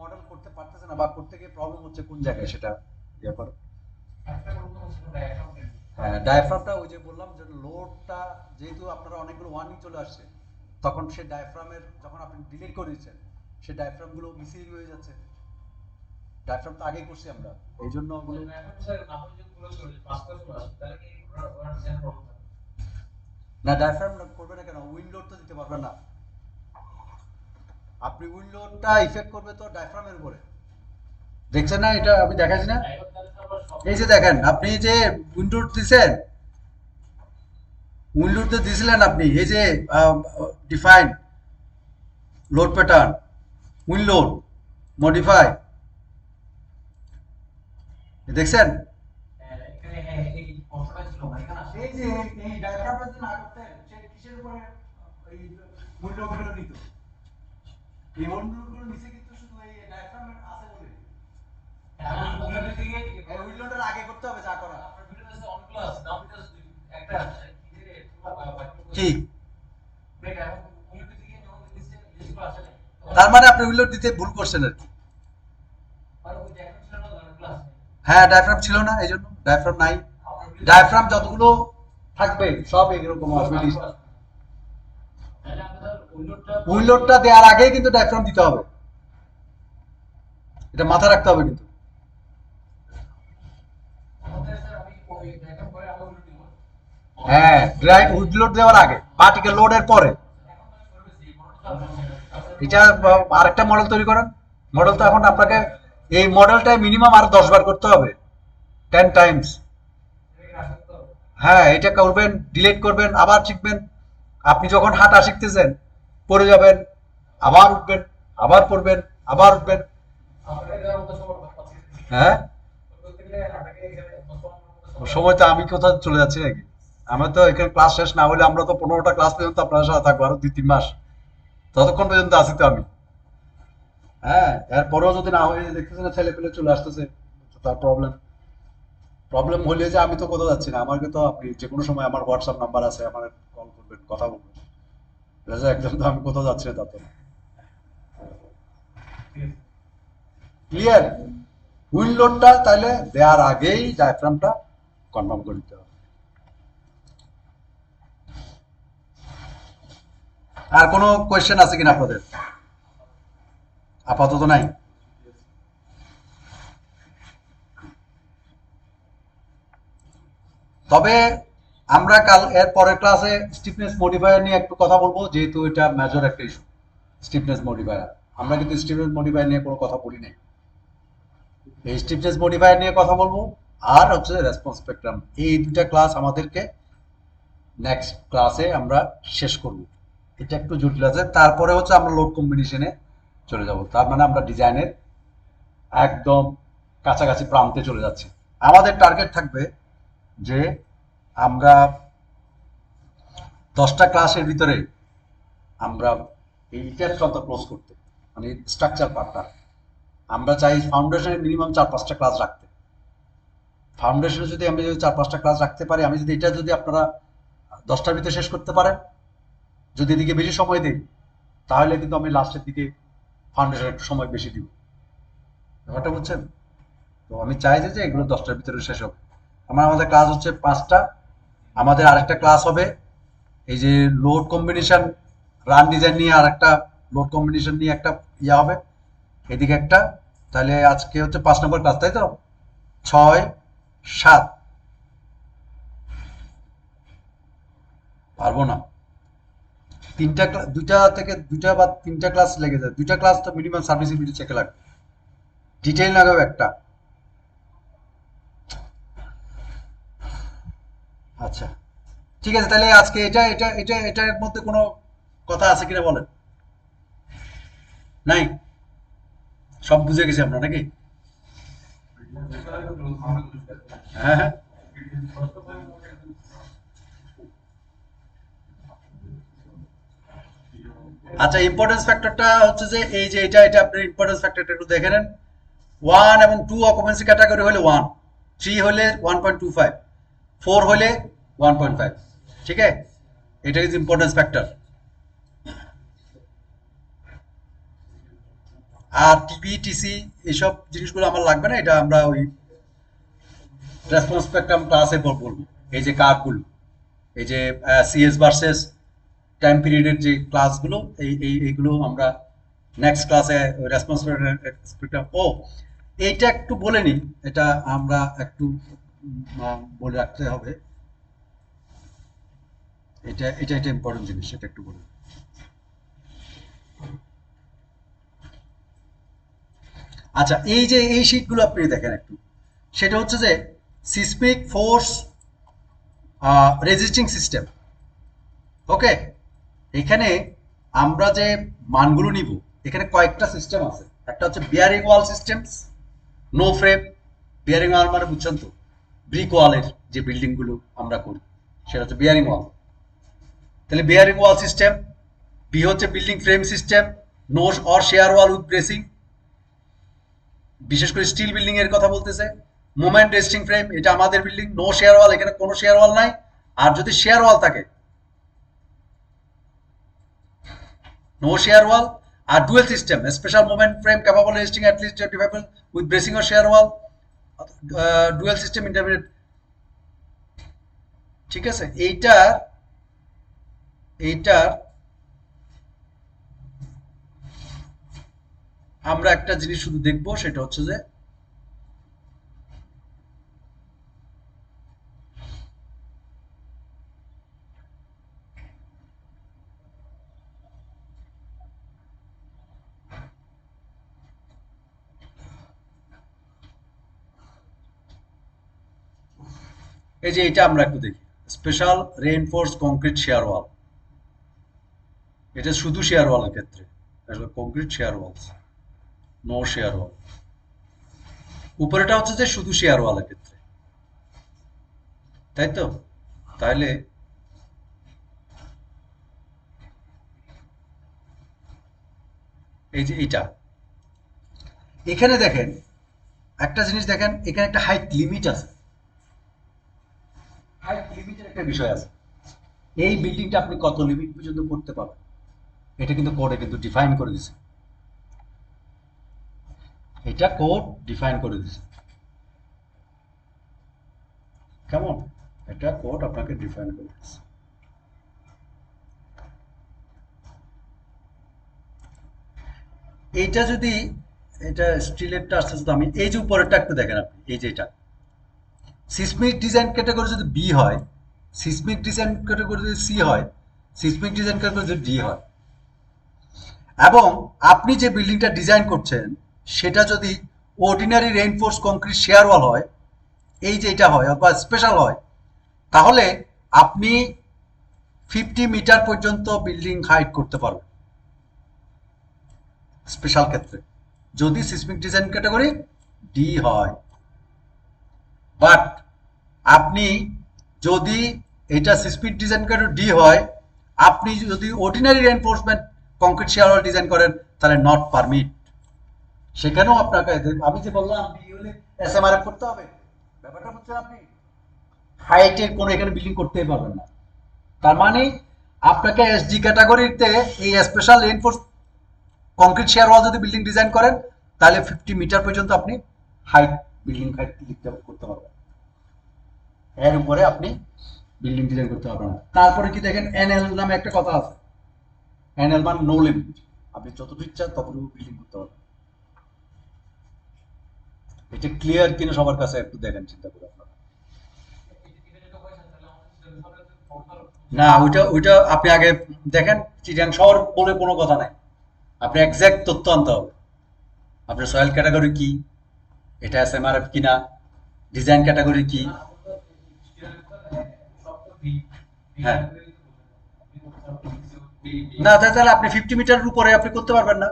মডেল করতে পারতেছে না বা করতে গিয়ে প্রবলেম হচ্ছে কোন জায়গায় সেটা ইয়া করো। হ্যাঁ, ডায়াফ্রামটা ওই যে বললাম যে লোডটা, যেহেতু আপনারা অনেকগুলো ওয়ার্নিং চলে আসছে, তখন সে ডায়াফ্রামের যখন আপনি ডিলিট করে দিচ্ছেন, সে ডায়াফ্রাম গুলো মিসিং হয়ে যাচ্ছে। ডায়াফ্রাম তো আগেই করছি আমরা, এই জন্য ওগুলো না, ডায়াফ্রাম করবে না কেন, উইন্ডোর তো দিতে পারবেন না। আপনি উইন্ড লোডটা ইফেক্ট করবে তো ডায়াফ্রামের উপরে, দেখছেন না? এটা আমি দেখাচ্ছি না? এই যে দেখেন, আপনি যে উইন্ডোজ দিছেন, উইন্ডোজে দিছিলেন আপনি, এই যে define load pattern, wind load, modify, দেখছেন? এই যে এই ডায়াফ্রামটা যে না করতেন, সে কিসের উপরে এই উইন্ডোগুলো নিত? এই উইন্ডোগুলো নিচে কিন্তু শুধু এই ডায়াফ্রামের আছে বলে। এই উইন্ডোটার আগে করতে হবে যা করা। কি? তার মানে আপনি উইন্ডো দিতে ভুল করছেন আর কি। হ্যাঁ, ডায়াফ্রাম ছিল না, এই জন্য ডায়াফ্রাম নাই। ডায়াফ্রাম যতগুলো থাকবে সব এরকম আসবে লিস্ট। উইন্ডোটা দেওয়ার আগেই কিন্তু ডায়াফ্রাম দিতে হবে, এটা মাথায় রাখতে হবে কিন্তু। হ্যাঁ, ড্রাইভ উইন্ডোড দেওয়ার আগে, পার্টিকেল লোডের পরে। এটা আরেকটা মডেল তৈরি করেন। মডেল তো এখন আপনাকে এই মডেলটা মিনিমাম আরো 10 বার করতে হবে, 10 টাইমস। হ্যাঁ, এটা করবেন, ডিলিট করবেন, আবার শিখবেন। আপনি যখন হাঁটা শিখতেছেন, পড়ে যাবেন, আবার উঠবেন, আবার পড়বেন, আবার উঠবেন। হ্যাঁ, সময় তো আমি কোথাও চলে যাচ্ছি নাকি? আমরা তো এখানে ক্লাস শেষ না হলে, আমরা তো 15টা ক্লাস পর্যন্ত আপনার সাথে থাকবো আরো 2-3 মাস, ততক্ষণ পর্যন্ত আছি তো আমি। হ্যাঁ, এরপরেও যদি না হয়, দেখতেছে না ছেলে পেলে চলে আসতেছে, তার প্রবলেম। প্রবলেম হলে যে আমি তো কোথাও যাচ্ছি না, আমাকে তো আপনি যে কোনো সময়, আমার হোয়াটসঅ্যাপ নাম্বার আছে, আমার কল করবেন, কথা বলবেন। এটা যে একদম তো আমি কোথাও যাচ্ছি না তা তো না। ক্লিয়ার? হুইল লোডটা তাহলে দেওয়ার আগেই ডায়াফ্রামটা কনফার্ম করে দিতে হবে। আর কোনো কোয়েশ্চেন আছে কিনা আপনাদের? আপাতত নাই। তবে আমরা কাল এর পরের ক্লাসে স্টিফনেস মডিফায়ার নিয়ে একটু কথা বলবো, যেহেতু এটা মেজর একটা ইস্যু। স্টিফনেস মডিফায়ার, আমরা কিন্তু স্টিফনেস মডিফায়ার নিয়ে কোনো কথা বলি নাই। এই স্টিফনেস মডিফায়ার নিয়ে কথা বলবো, আর হচ্ছে রেসপন্স স্পেকট্রাম। এই দুটা ক্লাস আমাদেরকে নেক্সট ক্লাসে আমরা শেষ করব। এটা একটু জটিল আছে। তারপরে হচ্ছে আমরা লোড কম্বিনেশনে চলে যাব, তার মানে আমরা ডিজাইনের একদম কাছাকাছি প্রান্তে চলে যাচ্ছি। আমাদের টার্গেট থাকবে যে আমরা 10টা ক্লাসের ভিতরে আমরা এই ইটারেশনটা ক্লোজ করতে, মানে স্ট্রাকচার পার্টটা। আমরা চাই ফাউন্ডেশনে মিনিমাম 4-5টা ক্লাস রাখতে। ফাউন্ডেশনে যদি আমি 4-5টা ক্লাস রাখতে পারি, আমি যদি এটা যদি আপনারা 10টার ভিতরে শেষ করতে পারেন, যদি এদিকে বেশি সময় দিই, তাহলে কিন্তু আমি লাস্টের দিকে ফাউন্ডেশন একটু সময় বেশি দিব। ব্যাপারটা বুঝছেন? তো আমি চাই যে এগুলো 10টার ভিতরে শেষ হবে। আমাদের ক্লাস হচ্ছে 5টা। আমাদের আরেকটা ক্লাস হবে এই যে লোড কম্বিনেশন, রান ডিজাইন নিয়ে, আর একটা লোড কম্বিনেশন নিয়ে একটা ইয়া হবে, এদিকে একটা। তাহলে আজকে হচ্ছে 5 নম্বর ক্লাস, তাই তো? 6-7 পারবো না। দুইটা থেকে দুইটা বা তিনটা ক্লাস লেগে যায়। দুইটা ক্লাস তো মিনিমাম সার্ভিসিবিলিটি চেকে লাগবে, ডিটেইল লাগাবে একটা। আচ্ছা, ঠিক আছে, তাহলে আজকে এটার মধ্যে কোনো কথা আছে কিনা বলেন? নাই? সব বুঝে গেছি আমরা নাকি? হ্যাঁ, হ্যাঁ। আচ্ছা, ইম্পর্টেন্স ফ্যাক্টরটা হচ্ছে যে এই যে এটা আপনি ইম্পর্টেন্স ফ্যাক্টরটা একটু দেখে নেন। 1 এবং 2 অকুপেন্সি ক্যাটাগরি হলে 1, 3 হলে 1.25, 4 হলে 1.5। ঠিক আছে? এটা ইজ ইম্পর্টেন্স ফ্যাক্টর। আর টিপি টিসি এইসব জিনিসগুলো আমার লাগবে না, এটা আমরা ওই রেসপন্স স্পেকট্রাম ক্লাসে বলবো। এই যে কার্ভগুলো, এই যে সিএস ভার্সেস টাইম পিরিয়ডের যে ক্লাসগুলো, এইগুলো আমরা নেক্সট ক্লাসে রেসপন্স স্পেকট্রাম। এইটা একটু বলে নিই, এটা আমরা একটু বলে রাখতে হবে। এটা ইম্পর্টেন্ট জিনিস, এটা একটু বলে। আচ্ছা, এই যে এই শীটগুলো আপনি দেখেন একটু, সেটা হচ্ছে যে সিসমিক ফোর্স রেজিস্টিং সিস্টেম। ওকে, এখানে আমরা যে মানগুলো নিব, এখানে কয়েকটা সিস্টেম আছে। একটা হচ্ছে বিয়ারিং ওয়াল সিস্টেমস, নো ফ্রেম। বিয়ারিং ওয়াল মানে বুঝছেন তো, ব্রিক ওয়ালের যে বিল্ডিং গুলো আমরা করি সেটা হচ্ছে বিয়ারিং ওয়াল। তাহলে বিয়ারিং ওয়াল সিস্টেম। বি হচ্ছে building frame system, no or shear wall with bracing, বিশেষ করে স্টিল বিল্ডিং এর কথা বলতেছে। মোমেন্ট রেস্টিং ফ্রেম, এটা আমাদের বিল্ডিং, নো শেয়ার ওয়াল, এখানে কোনো শেয়ার ওয়াল নাই। আর যদি শেয়ার ওয়াল থাকে, নো শেয়ার ওয়াল। আর dual system, special moment frame capable resisting at least 25 with bracing or shear wall, dual system intermediate. ঠিক আছে, এইটার এইটার আমরা একটা জিনিস শুধু দেখবো, সেটা হচ্ছে যে এই যে এটা আমরা একটু দেখি, special reinforced concrete shear wall. এটা শুধু শেয়ার ওয়ালের ক্ষেত্রে, concrete shear walls, no shear wall. উপরেটা হচ্ছে যে শুধু শেয়ার ওয়ালের ক্ষেত্রে, তাই তো? তাহলে এই যে এটা, এখানে দেখেন একটা জিনিস দেখেন, এখানে একটা হাইট লিমিট আছে। হাইট লিমিটের একটা বিষয় আছে। এই বিল্ডিংটা আপনি কত লিমিট পর্যন্ত করতে পারবেন, এটা কিন্তু কোডে কিন্তু ডিফাইন করে দিছে। এটা কোড ডিফাইন করে দিছে, কেমন? এটা কোড আপনাকে ডিফাইন করে দিছে। এইটা যদি, এটা স্টিলেরটা আসতে আসতে আমি এই যে উপরেরটা একটু দেখেন আপনি, এই যে এটা সিসমিক ডিজাইন ক্যাটাগরি যদি বি হয়, সিসমিক ডিজাইন ক্যাটাগরি যদি সি হয়, সিসমিক ডিজাইন ক্যাটাগরি যদি ডি হয়, এবং আপনি যে বিল্ডিংটা ডিজাইন করছেন সেটা যদি অর্ডিনারি রেইনফোর্স কংক্রিট শেয়ার ওয়াল হয়, এই যে এটা হয় অথবা স্পেশাল হয়, তাহলে আপনি 50 মিটার পর্যন্ত বিল্ডিং হাইট করতে পারবেন স্পেশাল ক্ষেত্রে, যদি সিসমিক ডিজাইন ক্যাটাগরি ডি হয়। বাট আপনি যদি এটা সিসমিক ডিজাইন ক্যাটাগরি ডি হয়, আপনি যদি অর্ডিনারি রেইনফোর্সমেন্ট কংক্রিট শেয়ার ওয়াল ডিজাইন করেন, তাহলে নট পারমিট। সেখানেও আপনাকে আমি যে বললাম ডি হলে এসএমআরএফ করতে হবে, ব্যাপারটা বুঝছেন আপনি? হাইটের কোনো এখানে বিল্ডিং করতেই পারবেন না। তার মানে আপনাকে এসডি ক্যাটাগরিতে এই স্পেশাল রেইনফোর্স কংক্রিট শেয়ার ওয়াল যদি বিল্ডিং ডিজাইন করেন, তাহলে 50 মিটার পর্যন্ত আপনি হাইট, বিল্ডিং হাইট লিখতে করতে পারবেন। এর উপরে আপনি বিল্ডিং ডিজাইন করতে পারবেন না। তারপরে কি দেখেন, এনএল নামে একটা কথা আছে। এনএল মানে নো লিমিট, আপনি যতটুকু ইচ্ছা ততটুকু বিল্ডিং করতে পারবেন। এটা ক্লিয়ার কিনা সবার কাছে একটু দেখেন, চিন্তা করে আপনারা। না, ওইটা ওইটা আপনি আগে দেখেন, চিটাং শহর বলে কোনো কথা নাই, আপনি এক্সাক্ট তথ্য আনতে হবে। আপনার সয়েল ক্যাটাগরি কি, এটা এসএমআরএফ কিনা, ডিজাইন ক্যাটাগরি কি। হ্যাঁ, না তাহলে আপনি 50 মিটারের উপরে আপনি করতে পারবেন না।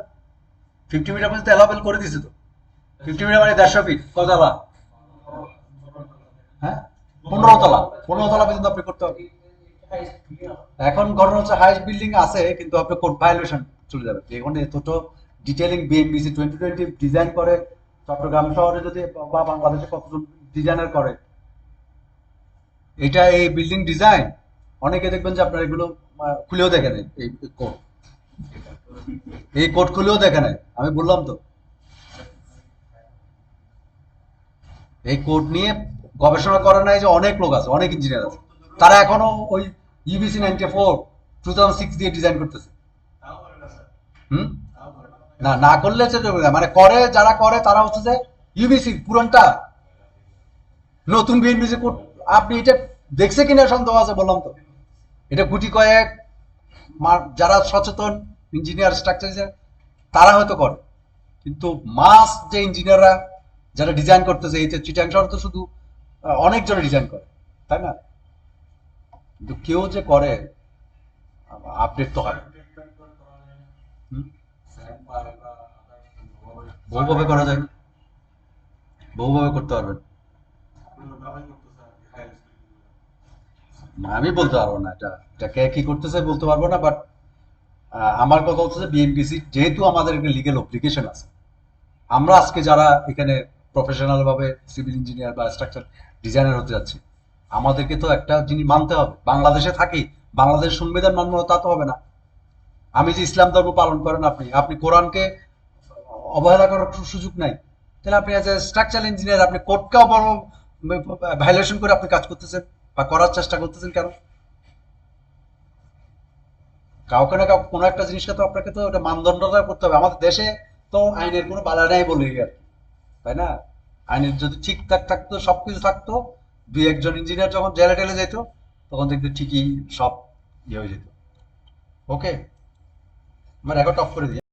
50 মিটার পর্যন্ত অ্যালাউবেল করে দিছে তো। 50 মিটার মানে 150 ফিট, কতলা? হ্যাঁ, 15 তলা, 15 তলা পর্যন্ত আপনি করতে পারবেন। এখন ঘটনা হচ্ছে হাইস্ট বিল্ডিং আছে, কিন্তু আপনি কোড ভায়োলেশন চলে যাবে। এখন এতটা ডিটেইলিং বিএমবিসি 2020 ডিজাইন করে, চট্টগ্রাম শহরে যদি বা বাংলাদেশে কতজন ডিজাইনার করে এটা, এই বিল্ডিং ডিজাইন, অনেকে দেখবেন যে আপনার এগুলো খুলেও দেখে নেই, এই কোড, এই কোড খুলেও দেখে নেই। আমি বললাম তো, এই কোড নিয়ে গবেষণা করে নাই যে অনেক লোক আছে, অনেক ইঞ্জিনিয়ার আছে, তারা এখনো ওই ইউবিসি 2006 দিয়ে ডিজাইন করতেছে। হুম, না না করলে মানে করে, যারা করে তারা হচ্ছে যে ইউবিসি পুরনটা, নতুন বিএনবিসি কোড আপনি এটা দেখছে কিনা সন্দেহ আছে, বললাম তো। এটা গুটি কয়েক যারা সচেতন ইঞ্জিনিয়ার স্ট্রাকচার তারা হয়তো করে, কিন্তু মাস যে ইঞ্জিনিয়াররা যারা ডিজাইন করতেছে, এই যে চিটাং শহর তো শুধু অনেকজনে ডিজাইন করে, তাই না? কিন্তু কেউ যে করে আপডেট তো হয়। হুম? বহুভাবে করা যায়, বহুভাবে করতে পারবেন। আমি বলতে পারবো না এটা, এটা কে কি করতেছে বলতে পারবো না, বাট আমার কথা হচ্ছে যে বিএমপিসি যেহেতু আমাদের একটা লিগেল অব্লিগেশন আছে, আমরা আজকে যারা এখানে প্রফেশনাল ভাবে সিভিল ইঞ্জিনিয়ার বা স্ট্রাকচার ডিজাইনার হতে যাচ্ছি, আমাদেরকে তো একটা জিনিস মানতে হবে, বাংলাদেশে থাকি, বাংলাদেশের সংবিধান মানবো না তা তো হবে না। আমি যে ইসলাম ধর্ম পালন করেন, আপনি কোরআনকে অবহেলা করার সুযোগ নাই। তাহলে আপনি এজ এ স্ট্রাকচারাল ইঞ্জিনিয়ার আপনি কোডকে ভাইলেশন করে আপনি কাজ করতেছেন বা করার চেষ্টা করতেছেন কেন? কাউকে না কাউকে কোনো একটা জিনিসকে তো আপনাকে তো ওটা মানদণ্ডটা করতে হবে। আমাদের দেশে তো আইনের কোনো বালা নাই বলে আর কি, তাই না? আইনের যদি ঠিকঠাক থাকতো, সবকিছু থাকতো, দুই একজন ইঞ্জিনিয়ার যখন জেলে টেলে যেত, তখন দেখতে ঠিকই সব ইয়ে হয়ে যেত। ওকে, আমার রেকর্ড অফ করে দিই।